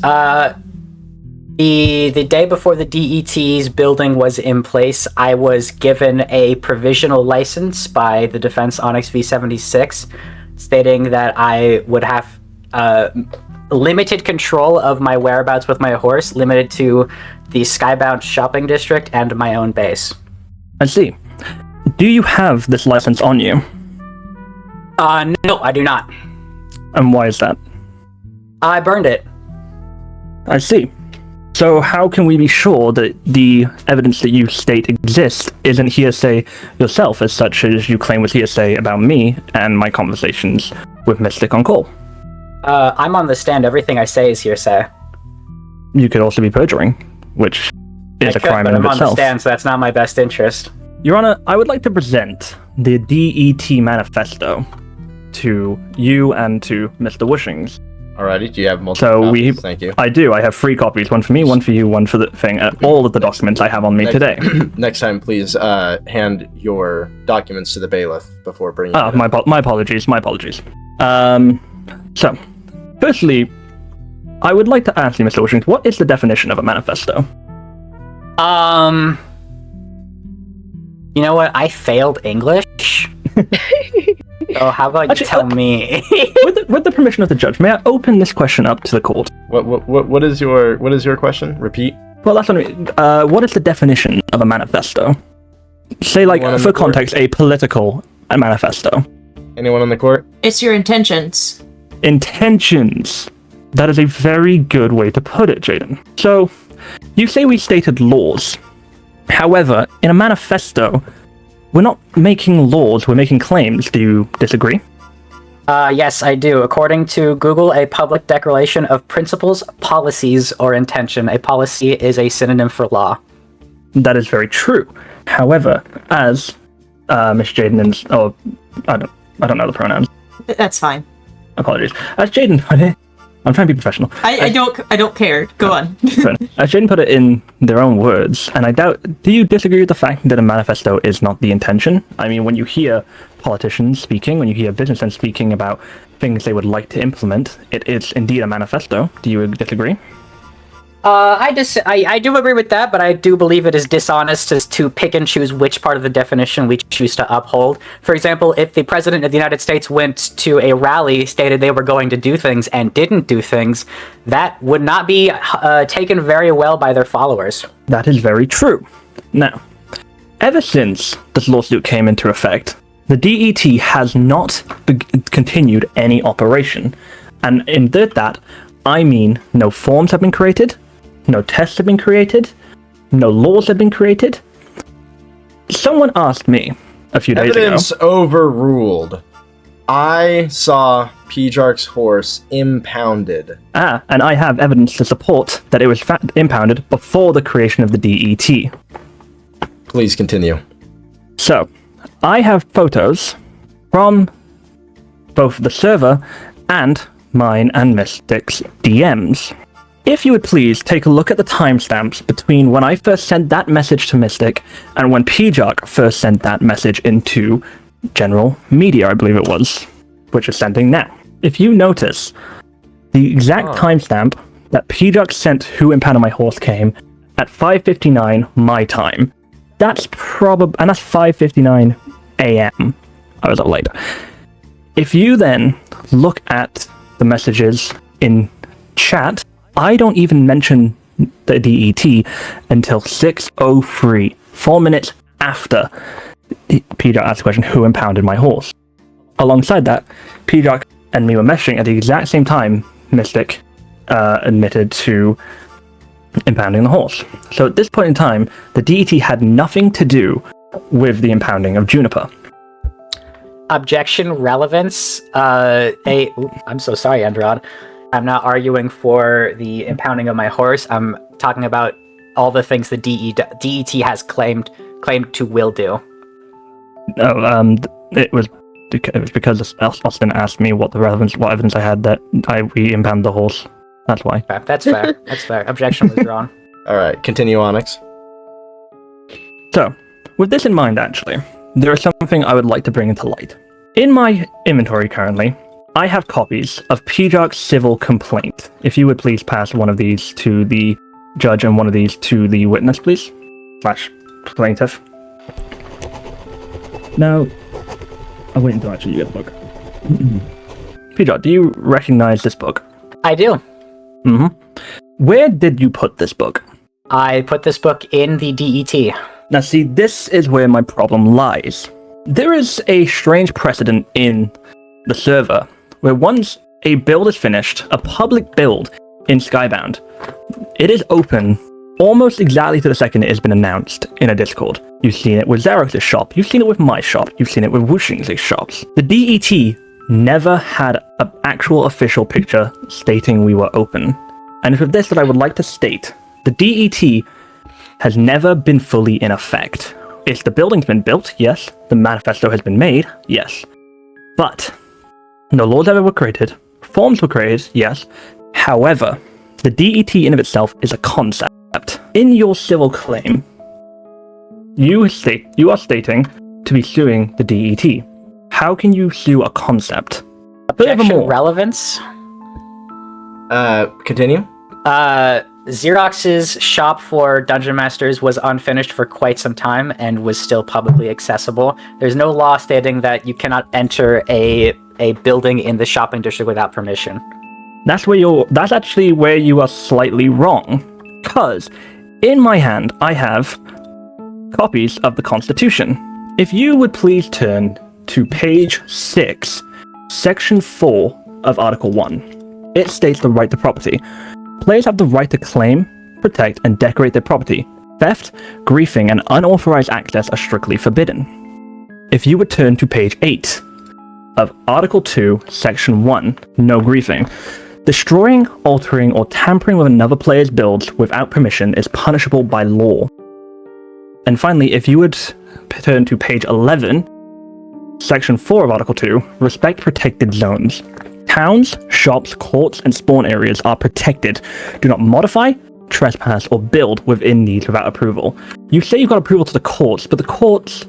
The day before the DET's building was in place, I was given a provisional license by the Defense Onyx V76, stating that I would have limited control of my whereabouts with my horse, limited to the Skybound shopping district and my own base. I see. Do you have this license on you? No, I do not. And why is that? I burned it. I see. So how can we be sure that the evidence that you state exists isn't hearsay yourself, as such as you claim was hearsay about me and my conversations with Mystic on call? I'm on the stand. Everything I say is hearsay. You could also be perjuring, which is a crime in of itself. I'm on the stand, so that's not my best interest. Your Honor, I would like to present the DET manifesto to you and to Mr. Wishings. Alrighty, do you have multiple copies? Thank you. I do. I have 3 copies. One for me, one for you, one for the thing. All of the documents I have on me today. Next time, please hand your documents to the bailiff before bringing it my apologies. My apologies. So, firstly, I would like to ask you, Mr. Wishings, what is the definition of a manifesto? You know what? I failed English. Oh, how about you Actually, tell me? with the permission of the judge, may I open this question up to the court? What is your question? Repeat. Well, that's what I mean. What is the definition of a manifesto? Say, like, Anyone on for the court? context, a political manifesto. Anyone on the court? It's your intentions. Intentions. That is a very good way to put it, Jaden. So, you say we stated laws. However, in a manifesto, we're not making laws, we're making claims. Do you disagree? Yes, I do. According to Google, a public declaration of principles, policies, or intention. A policy is a synonym for law. That is very true. However, as Miss Jaden I don't know the pronouns. That's fine. Apologies. As Jaden put it, I'm trying to be professional. I don't care. Go on. As Jaden put it in their own words, and I doubt. Do you disagree with the fact that a manifesto is not the intention? I mean, when you hear politicians speaking, when you hear businessmen speaking about things they would like to implement, it is indeed a manifesto. Do you disagree? I do agree with that, but I do believe it is dishonest as to pick and choose which part of the definition we choose to uphold. For example, if the President of the United States went to a rally, stated they were going to do things, and didn't do things, that would not be taken very well by their followers. That is very true. Now, ever since this lawsuit came into effect, the DET has not continued any operation. And in that, I mean no forms have been created, no tests have been created, no laws have been created. Someone asked me a few days ago. Evidence overruled. I saw Pjark's horse impounded. And I have evidence to support that it was impounded before the creation of the DET. Please continue. So, I have photos from both the server and mine and Mystic's DMs. If you would please take a look at the timestamps between when I first sent that message to Mystic and when Pjark first sent that message into general media, I believe it was, which is sending now. If you notice, the exact timestamp that Pjark sent who impounded my horse came at 5:59 my time. That's probably, and that's 5:59 a.m. I was up late. If you then look at the messages in chat, I don't even mention the DET until 6:03, 4 minutes after Pjark asked the question, who impounded my horse? Alongside that, Pjark and me were messaging at the exact same time Mystic admitted to impounding the horse. So at this point in time, the DET had nothing to do with the impounding of Juniper. Objection, relevance. I'm so sorry, Andrade. I'm not arguing for the impounding of my horse. I'm talking about all the things the DET has claimed to will do. It was because Austin asked me what evidence I had that we impounded the horse. That's why. Okay, that's fair. That's fair. Objection withdrawn. All right, continue, Onyx. So, with this in mind, actually, there is something I would like to bring into light. In my inventory currently, I have copies of Pjark's civil complaint. If you would please pass one of these to the judge and one of these to the witness, please. / plaintiff. Now, I'll wait until actually you get the book. Pjark, do you recognize this book? I do. Mm-hmm. Where did you put this book? I put this book in the DET. Now see, this is where my problem lies. There is a strange precedent in the server where once a build is finished, a public build in Skybound, it is open almost exactly to the second it has been announced in a Discord. You've seen it with Xerox's shop, you've seen it with my shop, you've seen it with Wuxing's shops. The DET never had an actual official picture stating we were open. And it's with this that I would like to state, the DET has never been fully in effect. If the building's been built, yes. The manifesto has been made, yes. But no laws ever were created, forms were created, yes. However, the DET in of itself is a concept. In your civil claim, you are stating to be suing the DET. How can you sue a concept? Objection, relevance. Continue. Xerox's shop for Dungeon Masters was unfinished for quite some time and was still publicly accessible. There's no law stating that you cannot enter a building in the shopping district without permission. That's actually where you are slightly wrong. Because in my hand, I have copies of the Constitution. If you would please turn to page 6, section 4 of Article 1. It states the right to property. Players have the right to claim, protect, and decorate their property. Theft, griefing, and unauthorized access are strictly forbidden. If you would turn to page 8 of Article 2, Section 1, no griefing. Destroying, altering, or tampering with another player's builds without permission is punishable by law. And finally, if you would turn to page 11, Section 4 of Article 2, respect protected zones. Towns, shops, courts, and spawn areas are protected. Do not modify, trespass, or build within these without approval. You say you've got approval to the courts, but the courts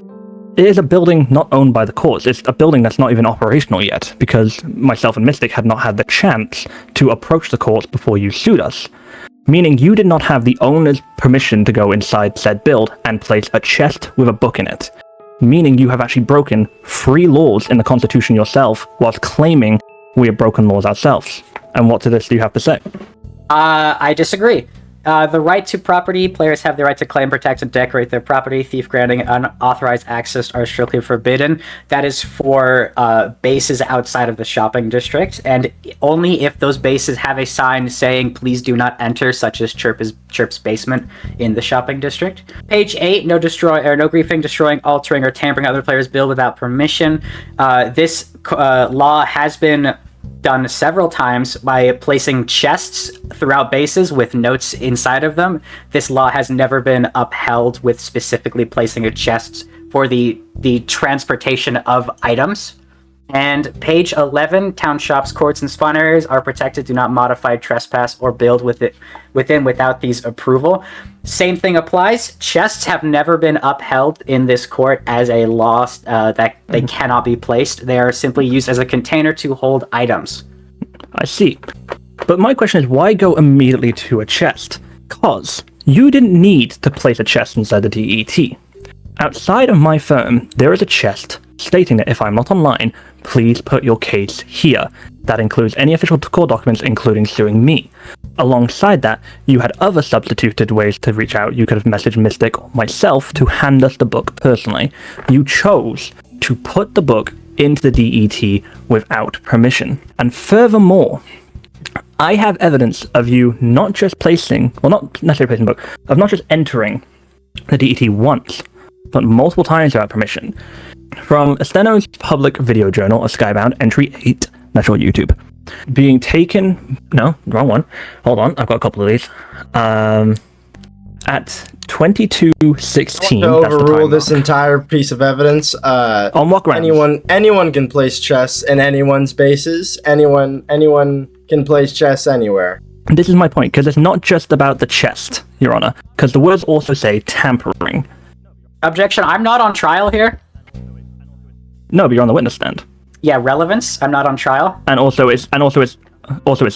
is a building not owned by the courts. It's a building that's not even operational yet, because myself and Mystic had not had the chance to approach the courts before you sued us. Meaning you did not have the owner's permission to go inside said build and place a chest with a book in it. Meaning you have actually broken 3 laws in the Constitution yourself, whilst claiming we have broken laws ourselves. And what to this do you have to say? I disagree. The right to property, players have the right to claim, protect, and decorate their property. Thief granting unauthorized access are strictly forbidden. That is for bases outside of the shopping district, and only if those bases have a sign saying "Please do not enter," such as Chirp's basement in the shopping district. Page 8: no griefing, destroying, altering, or tampering other players' build without permission. This law has been done several times by placing chests throughout bases with notes inside of them. This law has never been upheld with specifically placing a chest for the transportation of items. And page 11, town shops, courts, and spawn areas are protected. Do not modify, trespass, or build within without these approval. Same thing applies. Chests have never been upheld in this court as a law that they cannot be placed. They are simply used as a container to hold items. I see. But my question is, why go immediately to a chest? Because you didn't need to place a chest inside the DET. Outside of my firm, there is a chest stating that if I'm not online, please put your case here. That includes any official court documents, including suing me. Alongside that, you had other substituted ways to reach out. You could have messaged Mystic or myself to hand us the book personally. You chose to put the book into the DET without permission. And furthermore, I have evidence of you not just placing, well, not necessarily placing the book, of not just entering the DET once, but multiple times without permission. From Esteno's public video journal of Skybound, entry 8, that's your YouTube. Being taken, no, wrong one. Hold on, I've got a couple of these. At 22:16. To overrule this entire piece of evidence. On what grounds? Anyone can place chests in anyone's bases. Anyone can place chests anywhere. This is my point, because it's not just about the chest, Your Honor, because the words also say tampering. Objection, I'm not on trial here. No, but you're on the witness stand. Yeah, relevance, I'm not on trial. And also it's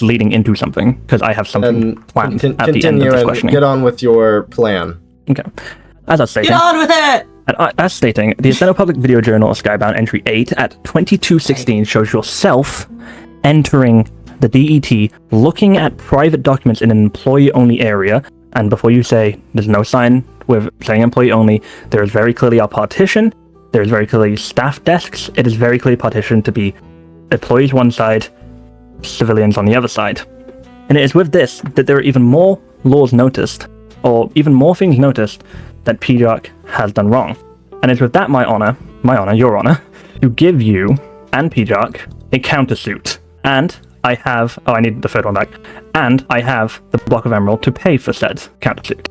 leading into something, because I have something planned at the end of this questioning. Get on with your plan. Okay. As I was stating, Get on with it! As stating, the Esteno Public Video Journal of Skybound entry 8 at 22:16 shows yourself entering the DET, looking at private documents in an employee-only area, and before you say there's no sign with saying employee only, there is very clearly a partition, there is very clearly staff desks, it is very clearly partitioned to be employees one side, civilians on the other side. And it is with this that there are even more laws noticed, or even more things noticed, that PJARC has done wrong. And it's with that, my honor, your honor, to give you and PJARC a countersuit. And I have, I need the third one back, and I have the block of emerald to pay for said countersuit.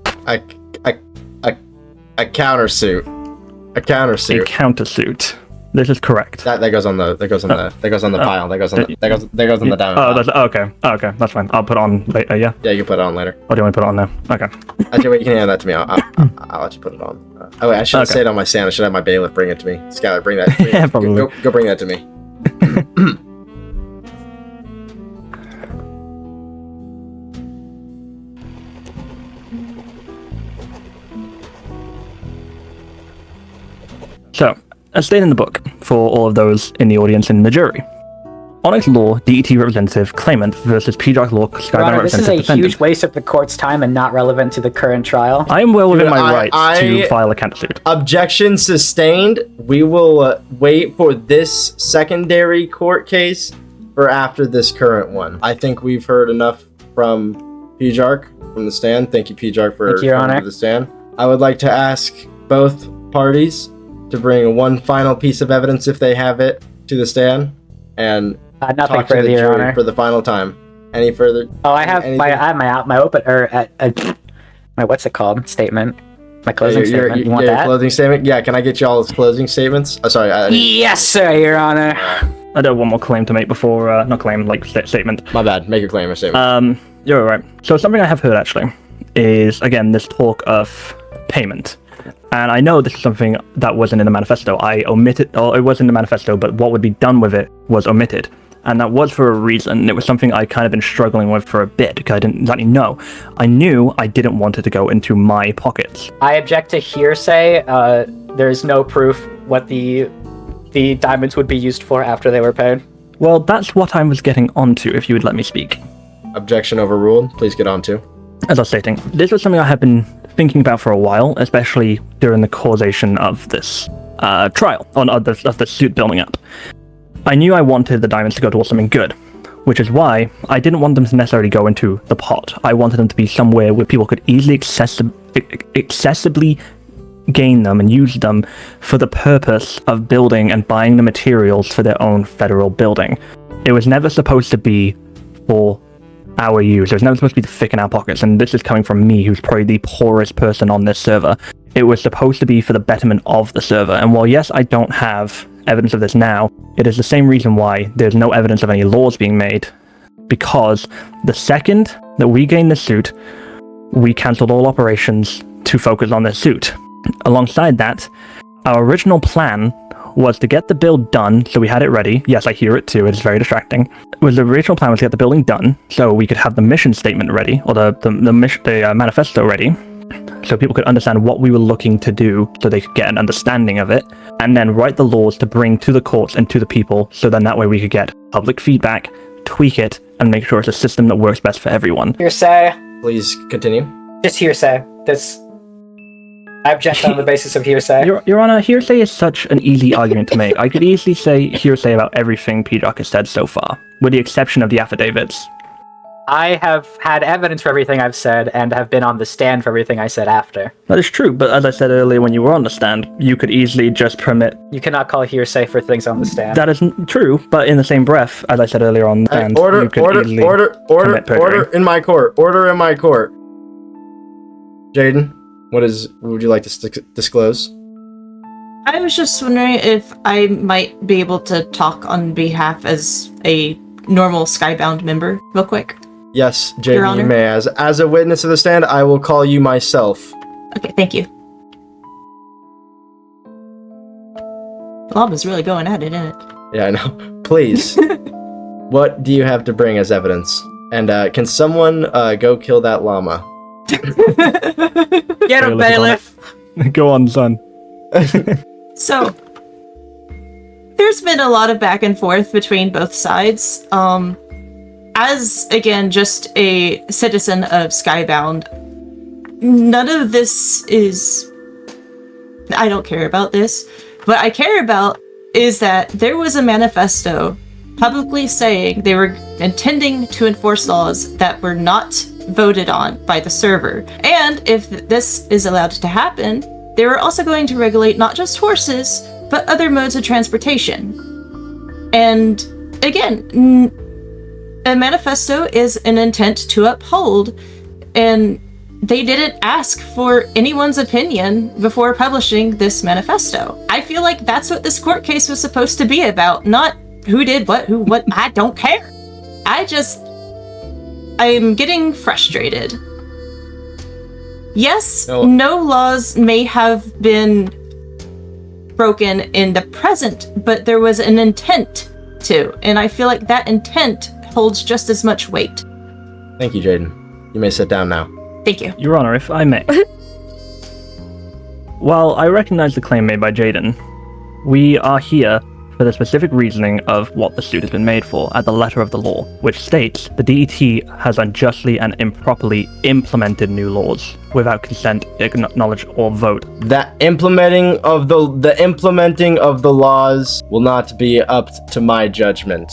A countersuit. A countersuit. A countersuit. This is correct. That goes on the pile. That goes on the down. Oh, that's okay. Okay, that's fine. I'll put it on later. Yeah. Yeah, you can put it on later. Or do you want to put it on now? Okay. Actually, wait, you can hand that to me. I'll let you put it on. Oh wait, I shouldn't say it on my stand. I should have my bailiff bring it to me. Skylar, bring that. Yeah, probably. Go bring that to me. So, as stated in the book, for all of those in the audience and the jury, Onyx Law, DET representative claimant versus PJARC Law, Your Skybound Honor, this is representative a defendant. huge waste of the court's time and not relevant to the current trial. I am well within Dude, my I- rights to file a countersuit. Objection sustained. We will wait for this secondary court case for after this current one. I think we've heard enough from PJARC from the stand. Thank you, PJARC, for Thank you, Your coming Honor. to the stand. I would like to ask both parties to bring one final piece of evidence, if they have it, to the stand and Nothing talk to further, the Your jury Honor. for the final time. Any further? Oh, I have anything? my open or my what's it called statement, my closing statement. You want your that? closing statement? Yeah. Can I get y'all's closing statements? Sorry. Yes, sir, Your Honor. I do have one more claim to make before, not claim, like statement. My bad. Make your claim or statement. You're right. So something I have heard actually is, again, this talk of payment. And I know this is something that wasn't in the manifesto. I omitted, or it was in the manifesto, but what would be done with it was omitted. And that was for a reason. It was something I kind of been struggling with for a bit, because I didn't exactly know. I knew I didn't want it to go into my pockets. I object to hearsay. There's no proof what the diamonds would be used for after they were paid. Well, that's what I was getting onto, if you would let me speak. Objection overruled. Please get on to. As I was stating, this was something I had been thinking about for a while, especially during the causation of this trial, of the suit building up. I knew I wanted the diamonds to go towards something good, which is why I didn't want them to necessarily go into the pot. I wanted them to be somewhere where people could easily accessibly gain them and use them for the purpose of building and buying the materials for their own federal building. It was never supposed to be for our use. It was never supposed to be to thicken our pockets, and this is coming from me, who's probably the poorest person on this server. It was supposed to be for the betterment of the server, and while yes, I don't have evidence of this now, it is the same reason why there's no evidence of any laws being made, because the second that we gained this suit, we cancelled all operations to focus on this suit. Alongside that, our original plan was to get the build done, so we had it ready. Yes, I hear it too, it's very distracting. The original plan was to get the building done, so we could have the mission statement ready, or the manifesto ready, so people could understand what we were looking to do, so they could get an understanding of it, and then write the laws to bring to the courts and to the people, so then that way we could get public feedback, tweak it, and make sure it's a system that works best for everyone. Hearsay. Please continue. Just hearsay. I object on the basis of hearsay. Your Honor, hearsay is such an easy argument to make. I could easily say hearsay about everything PJARC has said so far, with the exception of the affidavits. I have had evidence for everything I've said and have been on the stand for everything I said after. That is true, but as I said earlier when you were on the stand, you could easily just permit... You cannot call hearsay for things on the stand. That is true, but in the same breath, as I said earlier on the stand, you could easily commit perjury. Order in my court. Order in my court. Jaden, what would you like to disclose? I was just wondering if I might be able to talk on behalf as a normal Skybound member, real quick. Yes, Your Jaden, Honor. you may. As a witness of the stand, I will call you myself. Okay, thank you. The llama's really going at it, isn't it? Yeah, I know. Please. What do you have to bring as evidence? And can someone go kill that llama? Get him, bailiff! Go on, son. So, there's been a lot of back and forth between both sides. As, again, just a citizen of Skybound, none of this is... I don't care about this. What I care about is that there was a manifesto publicly saying they were intending to enforce laws that were not voted on by the server. And if this is allowed to happen, they were also going to regulate not just horses, but other modes of transportation. And again, a manifesto is an intent to uphold, and they didn't ask for anyone's opinion before publishing this manifesto. I feel like that's what this court case was supposed to be about, not who did what, who what, I don't care. I'm getting frustrated. Yes, no laws may have been broken in the present, but there was an intent to, and I feel like that intent holds just as much weight. Thank you, Jaden. You may sit down now. Thank you. Your Honor, if I may. While I recognize the claim made by Jaden, We are here for the specific reasoning of what the suit has been made for, at the letter of the law, which states the DET has unjustly and improperly implemented new laws without consent, knowledge, or vote. That implementing of the laws will not be up to my judgment.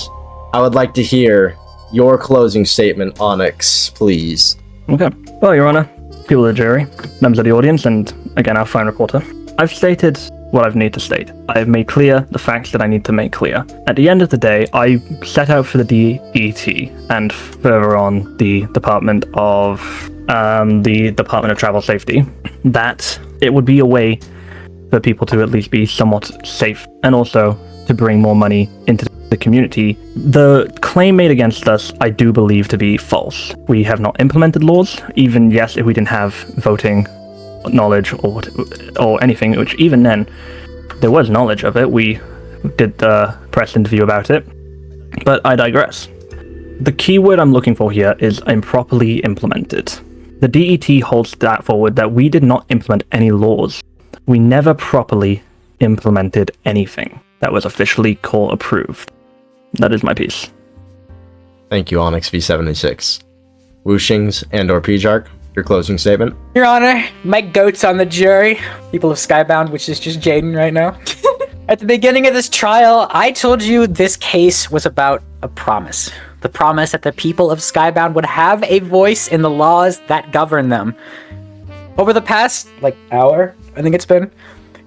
I would like to hear your closing statement, Onyx, please. Okay. Well, Your Honor, people of the jury, members of the audience, and again, our fine reporter, I've stated what I need to state. I have made clear the facts that I need to make clear. At the end of the day, I set out for the DET and further on the Department of Travel Safety that it would be a way for people to at least be somewhat safe and also to bring more money into the community. The claim made against us, I do believe to be false. We have not implemented laws, even yes, if we didn't have voting knowledge or anything, which even then there was knowledge of it. We did the press interview about it, but I digress. The key word I'm looking for here is improperly implemented. The DET holds that forward that we did not implement any laws. We never properly implemented anything that was officially court approved. That is my piece. Thank you, Onyx V76. Wuxings and or Pijark, your closing statement. Your Honor, my goats on the jury, people of Skybound, which is just Jaden right now. At the beginning of this trial, I told you this case was about a promise. The promise that the people of Skybound would have a voice in the laws that govern them. Over the past, hour, I think it's been,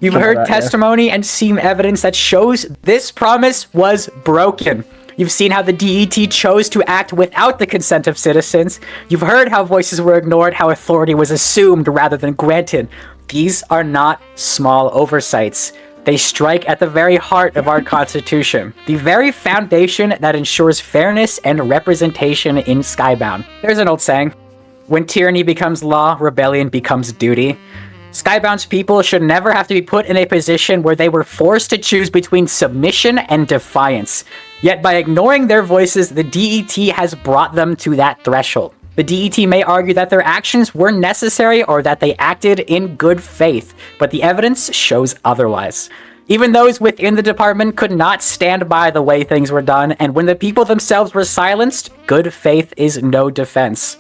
you've heard testimony and seen evidence that shows this promise was broken. You've seen how the DET chose to act without the consent of citizens. You've heard how voices were ignored, how authority was assumed rather than granted. These are not small oversights. They strike at the very heart of our Constitution, the very foundation that ensures fairness and representation in Skybound. There's an old saying, when tyranny becomes law, rebellion becomes duty. Skybound's people should never have to be put in a position where they were forced to choose between submission and defiance. Yet by ignoring their voices, the DET has brought them to that threshold. The DET may argue that their actions were necessary or that they acted in good faith, but the evidence shows otherwise. Even those within the department could not stand by the way things were done, and when the people themselves were silenced, good faith is no defense.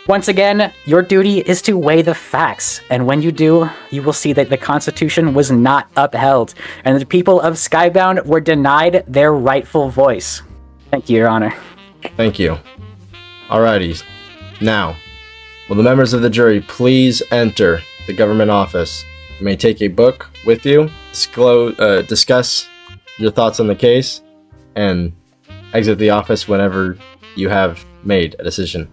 Once again, your duty is to weigh the facts, and when you do, you will see that the Constitution was not upheld, and the people of Skybound were denied their rightful voice. Thank you, Your Honor. Thank you. Alrighty. Now, will the members of the jury please enter the government office? You may take a book with you, discuss your thoughts on the case, and exit the office whenever you have made a decision.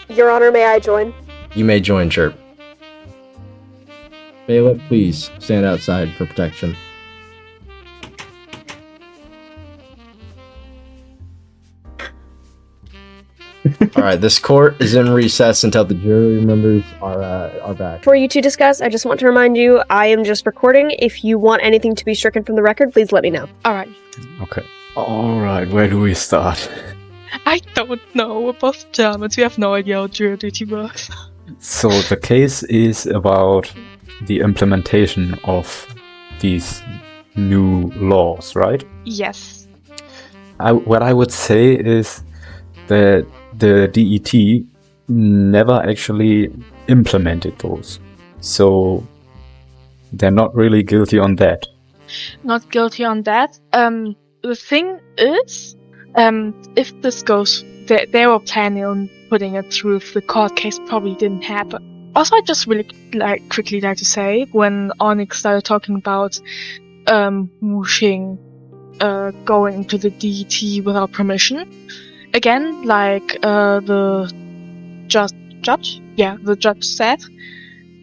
Your Honor, may I join? You may join, Chirp. Bailiff, please stand outside for protection. Alright, this court is in recess until the jury members are back. For you to discuss, I just want to remind you, I am just recording. If you want anything to be stricken from the record, please let me know. Alright. Okay. Alright, where do we start? I don't know. We're both Germans. We have no idea how jury duty works. So the case is about the implementation of these new laws, right? Yes. What I would say is that the DET never actually implemented those. So they're not really guilty on that. Not guilty on that. The thing is, if this goes, they were planning on putting it through if the court case probably didn't happen. Also, I just really quickly like to say, when Onyx started talking about Wuxing going into the DET without permission, again, the judge said,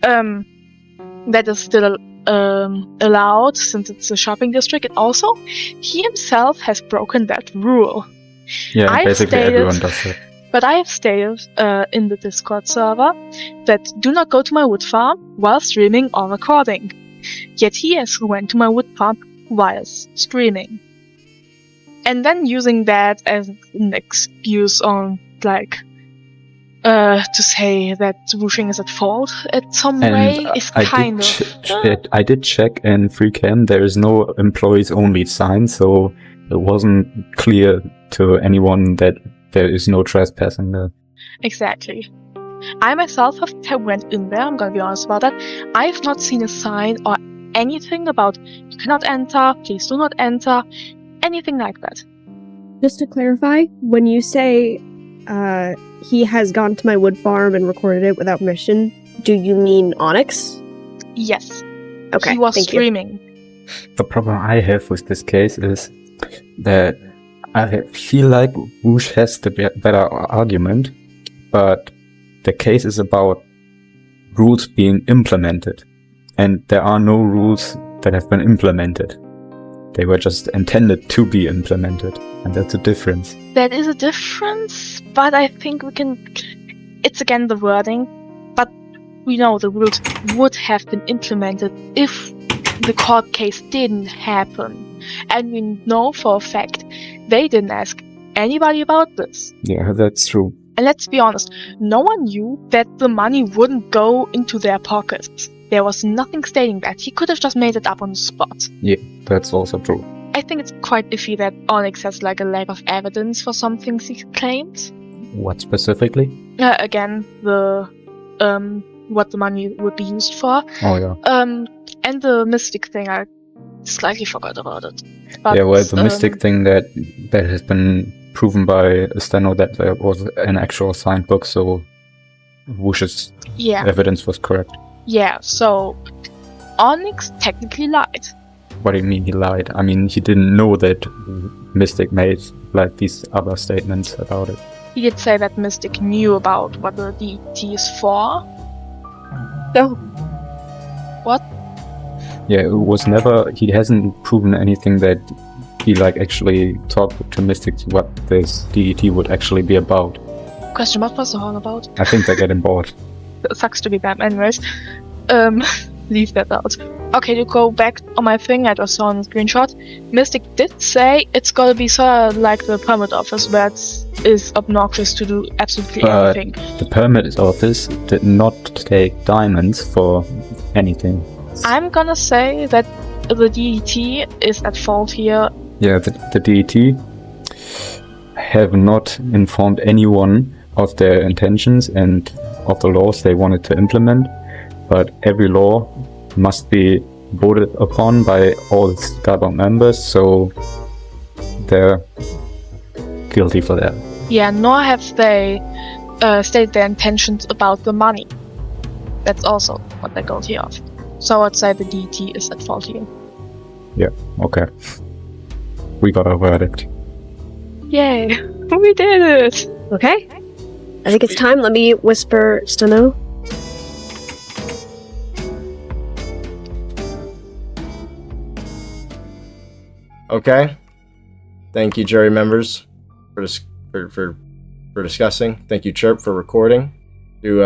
that is still allowed since it's a shopping district, and also he himself has broken that rule. Yeah, basically everyone does that. But I have stated in the Discord server that do not go to my wood farm while streaming or recording. Yet he has went to my wood farm while streaming. And then using that as an excuse on to say that Wuxing is at fault at some way And is kind of. I did check in FreeCam. There is no employees only sign, so it wasn't clear to anyone that there is no trespassing there. Exactly. I myself have went in there, I'm gonna be honest about that. I've not seen a sign or anything about you cannot enter, please do not enter, anything like that. Just to clarify, when you say he has gone to my wood farm and recorded it without permission, do you mean Onyx? Yes. Okay, He was thank you. streaming. The problem I have with this case is that I feel like Woosh has the better argument, but the case is about rules being implemented, and there are no rules that have been implemented. They were just intended to be implemented, and that's a difference. That is a difference, but I think we can. It's again the wording, but we know the rules would have been implemented if the court case didn't happen. And we know for a fact they didn't ask anybody about this. Yeah, that's true. And let's be honest, no one knew that the money wouldn't go into their pockets. There was nothing stating that. He could have just made it up on the spot. Yeah, that's also true. I think it's quite iffy that Onyx has like a lack of evidence for some things he claimed. What specifically? Again, the what the money would be used for. Oh yeah. And the mystic thing, I slightly forgot about it. But, Yeah, well, the mystic thing that has been proven by Steno that there was an actual signed book, so Woosh's Yeah, evidence was correct. yeah. So Onyx technically lied. What do you mean he lied? I mean, he didn't know that Mystic made like these other statements about it. He did say that Mystic knew about what the DET is for. No. What? Yeah, it was never. He hasn't proven anything that he like actually talked to Mystic what this DET would actually be about. Question, what was the horn about? I think they're getting bored. It sucks to be them, anyways. Leave that out. Okay, to go back on my thing I just saw on the screenshot, Mystic did say it's gotta be sort of like the permit office where it is obnoxious to do absolutely But anything. the permit office did not take diamonds for anything. I'm gonna say that the DET is at fault here. Yeah, the DET have not informed anyone of their intentions and of the laws they wanted to implement, but every law must be voted upon by all Skybound members, so they're guilty for that. Yeah, nor have they stated their intentions about the money. That's also what they're guilty of. So I'd say the DET is at fault here. Yeah, okay. We got a verdict. Yay! We did it! Okay. I think it's time. Let me whisper Steno. Okay. Thank you, jury members, for discussing. Thank you, Chirp, for recording. Do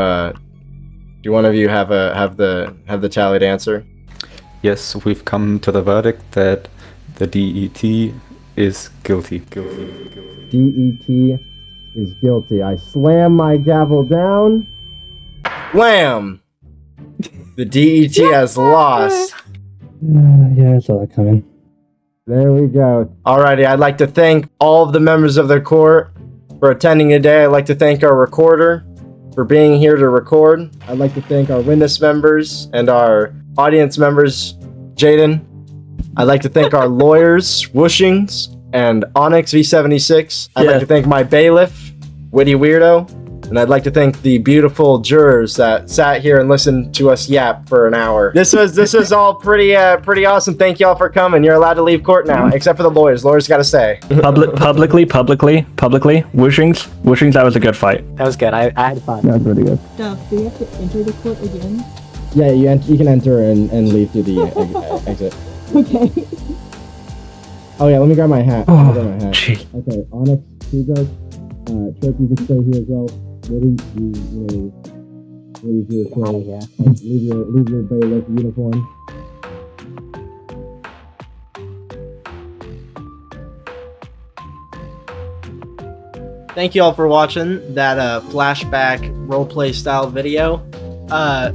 one of you have the tallied answer? Yes, we've come to the verdict that the DET is guilty. DET is guilty. I slam my gavel down. Wham! The DET has lost. Yeah, I saw that coming. There we go. Alrighty, I'd like to thank all of the members of the court for attending today. I'd like to thank our recorder for being here to record. I'd like to thank our witness members and our audience members, Jaden. I'd like to thank our lawyers, Wooshings, and Onyx V76. I'd like to thank my bailiff, Witty Weirdo. And I'd like to thank the beautiful jurors that sat here and listened to us yap for an hour. This was all pretty awesome. Thank y'all for coming. You're allowed to leave court now, except for the lawyers. Lawyers got to stay. Publicly, Wooshings, that was a good fight. That was good. I had fun. That was really good. Do you have to enter the court again? Yeah, you can enter and leave through the exit. Okay. Oh yeah, let me grab my hat. I'll grab my hat. Gee. Okay, Onyx, Jjbeddoes, Chirp, you can stay here as well. Leave your clothes. Leave your bailiff uniform. thank you all for watching that flashback roleplay style video.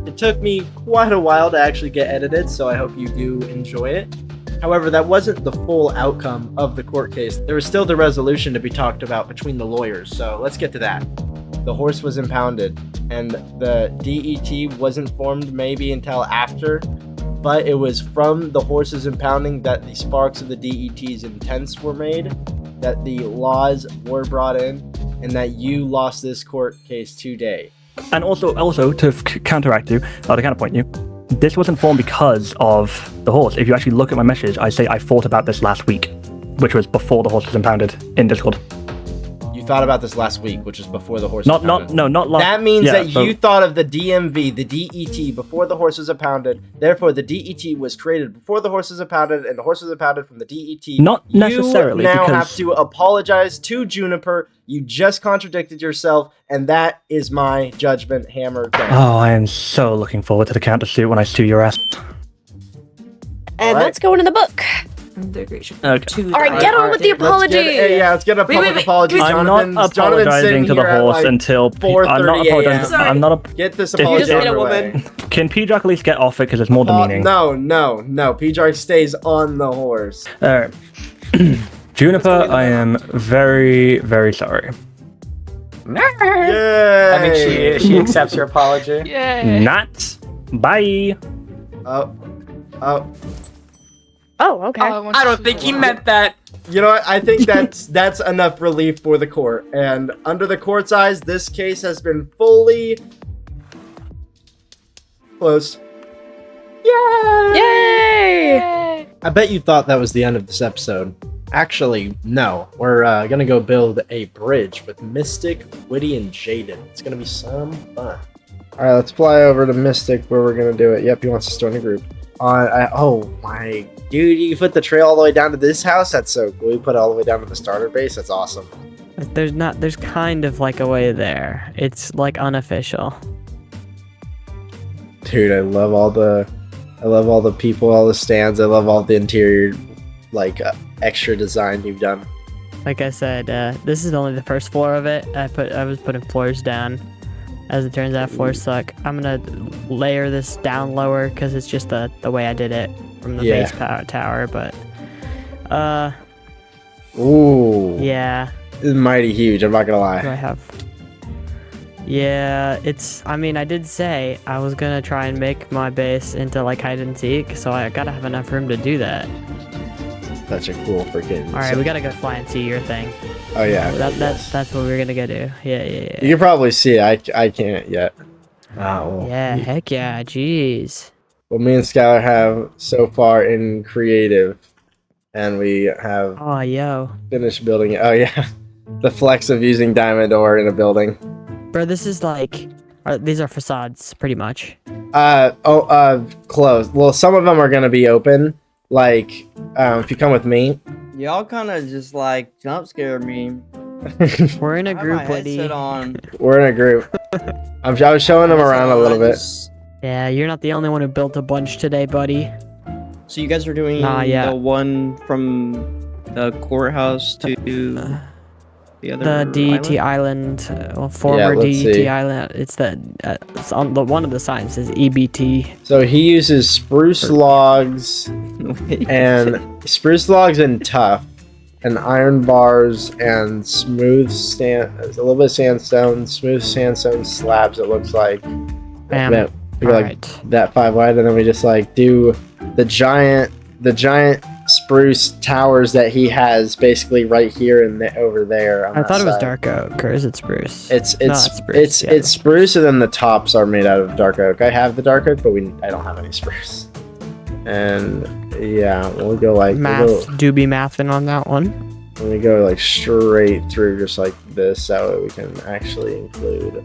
It took me quite a while to actually get edited, so I hope you do enjoy it. However, that wasn't the full outcome of the court case. There was still the resolution to be talked about between the lawyers, so let's get to that. The horse was impounded, and the DET wasn't formed maybe until after, but it was from the horse's impounding that the sparks of the DET's intents were made, that the laws were brought in, and that you lost this court case today. And also to counteract you, to counterpoint you, this wasn't formed because of the horse. If you actually look at my message, I say I thought about this last week, which was before the horse was impounded in Discord. You thought about this last week, which is before the horse Not was impounded. last. That means yeah, that you thought of the DMV, the DET, before the horse was impounded. Therefore, the DET was created before the horse was impounded, and the horse was impounded from the DET. Not necessarily, You now because have to apologize to Juniper. You just contradicted yourself, and that is my judgment hammered down. Oh, I am so looking forward to the countersuit when I sue your ass. And Alright. that's going in the book. Integration. Okay. To All right, get on with the apology. Let's get a public apology. I'm not apologizing to the horse until I'm not 4:30 a.m. apologizing. I'm not. Get this Just apology get a underway. Can P-Jock at least get off it because it's more demeaning? No. P-Jar stays on the horse. Alright. Juniper, I am very, very sorry. Yay! I think she accepts your apology. Yay. Not. Bye. Oh, okay. I don't think he meant that. You know what? I think that's enough relief for the court. And under the court's eyes, this case has been fully closed. Yay! Yay! I bet you thought that was the end of this episode. Actually, no. We're gonna go build a bridge with Mystic, Witty, and Jaden. It's gonna be some fun. All right, let's fly over to Mystic where we're gonna do it. Yep, he wants to join a group. Oh my dude, you put the trail all the way down to this house? That's so cool. You put it all the way down to the starter base? That's awesome. There's kind of like a way there. It's like unofficial. Dude, I love all the people, all the stands. I love all the interior, like extra design you've done. Like I said, this is only the first floor of it. I was putting floors down. As it turns out, floors suck. I'm gonna layer this down lower because it's just the way I did it from the base tower. But Ooh, yeah. this is mighty huge. I'm not gonna What do I lie. have? Yeah, I mean, I did say I was gonna try and make my base into like hide and seek, so I gotta have enough room to do that. Such a cool freaking. All right, we gotta go fly and see your thing. Oh yeah. That's what we're gonna go do. Yeah. You can probably see it. I can't yet. Oh. Yeah, heck yeah, jeez. Well, me and Skylar have so far in creative, and we have Oh, yo. finished building it. Oh yeah, the flex of using diamond ore in a building. Bro, this is like... these are facades, pretty much. Closed. Well, some of them are gonna be open. Like, if you come with me. Y'all kind of just like jump scare me. We're in a I have group, my Woody. headset on. We're in a group. I was showing them around a little bit. Yeah, you're not the only one who built a bunch today, buddy. So you guys are doing yeah. the one from the courthouse to the other The DET island? former let's DET see. island. It's it's on one of the signs says EBT. So he uses spruce logs and tough, and iron bars and smooth a little bit of sandstone, smooth sandstone slabs. It looks like. Bam. Yeah, we got, like Alright. that 5 wide, and then we just like do the giant spruce towers that he has basically right here and over there. On I that thought it was side. dark oak, or is it spruce? It's No, it's spruce, yeah. it's spruce, and then the tops are made out of dark oak. I have the dark oak, but I don't have any spruce. And yeah, we'll go like do be mathing on that one. we go like straight through just like this, that way we can actually include.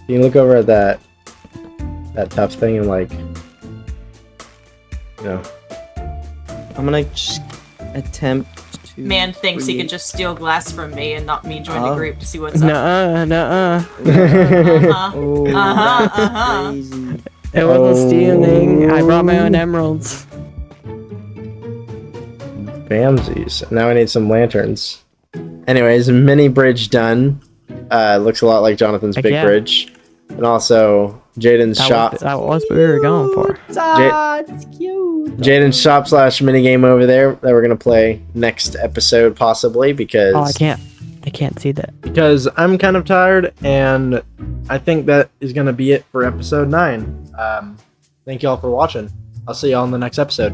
You can look over at that tough thing and like, you know. I'm gonna just attempt to. Man thinks he could just steal glass from me and not me join the group to see what's up. Nuh-uh. Uh-huh. Oh, Uh-huh, that's uh-huh. crazy. It wasn't stealing. I brought my own emeralds. Bamsies. Now I need some lanterns. Anyways, mini bridge done. Looks a lot like Jonathan's Heck big yeah. bridge. And also Jaden's shop. That was what we were going for. It's cute. Jaden's shop / minigame over there that we're gonna play next episode possibly because Oh, I can't see that. because I'm kind of tired and I think that is gonna be it for episode 9. Thank you all for watching. I'll see you all in the next episode.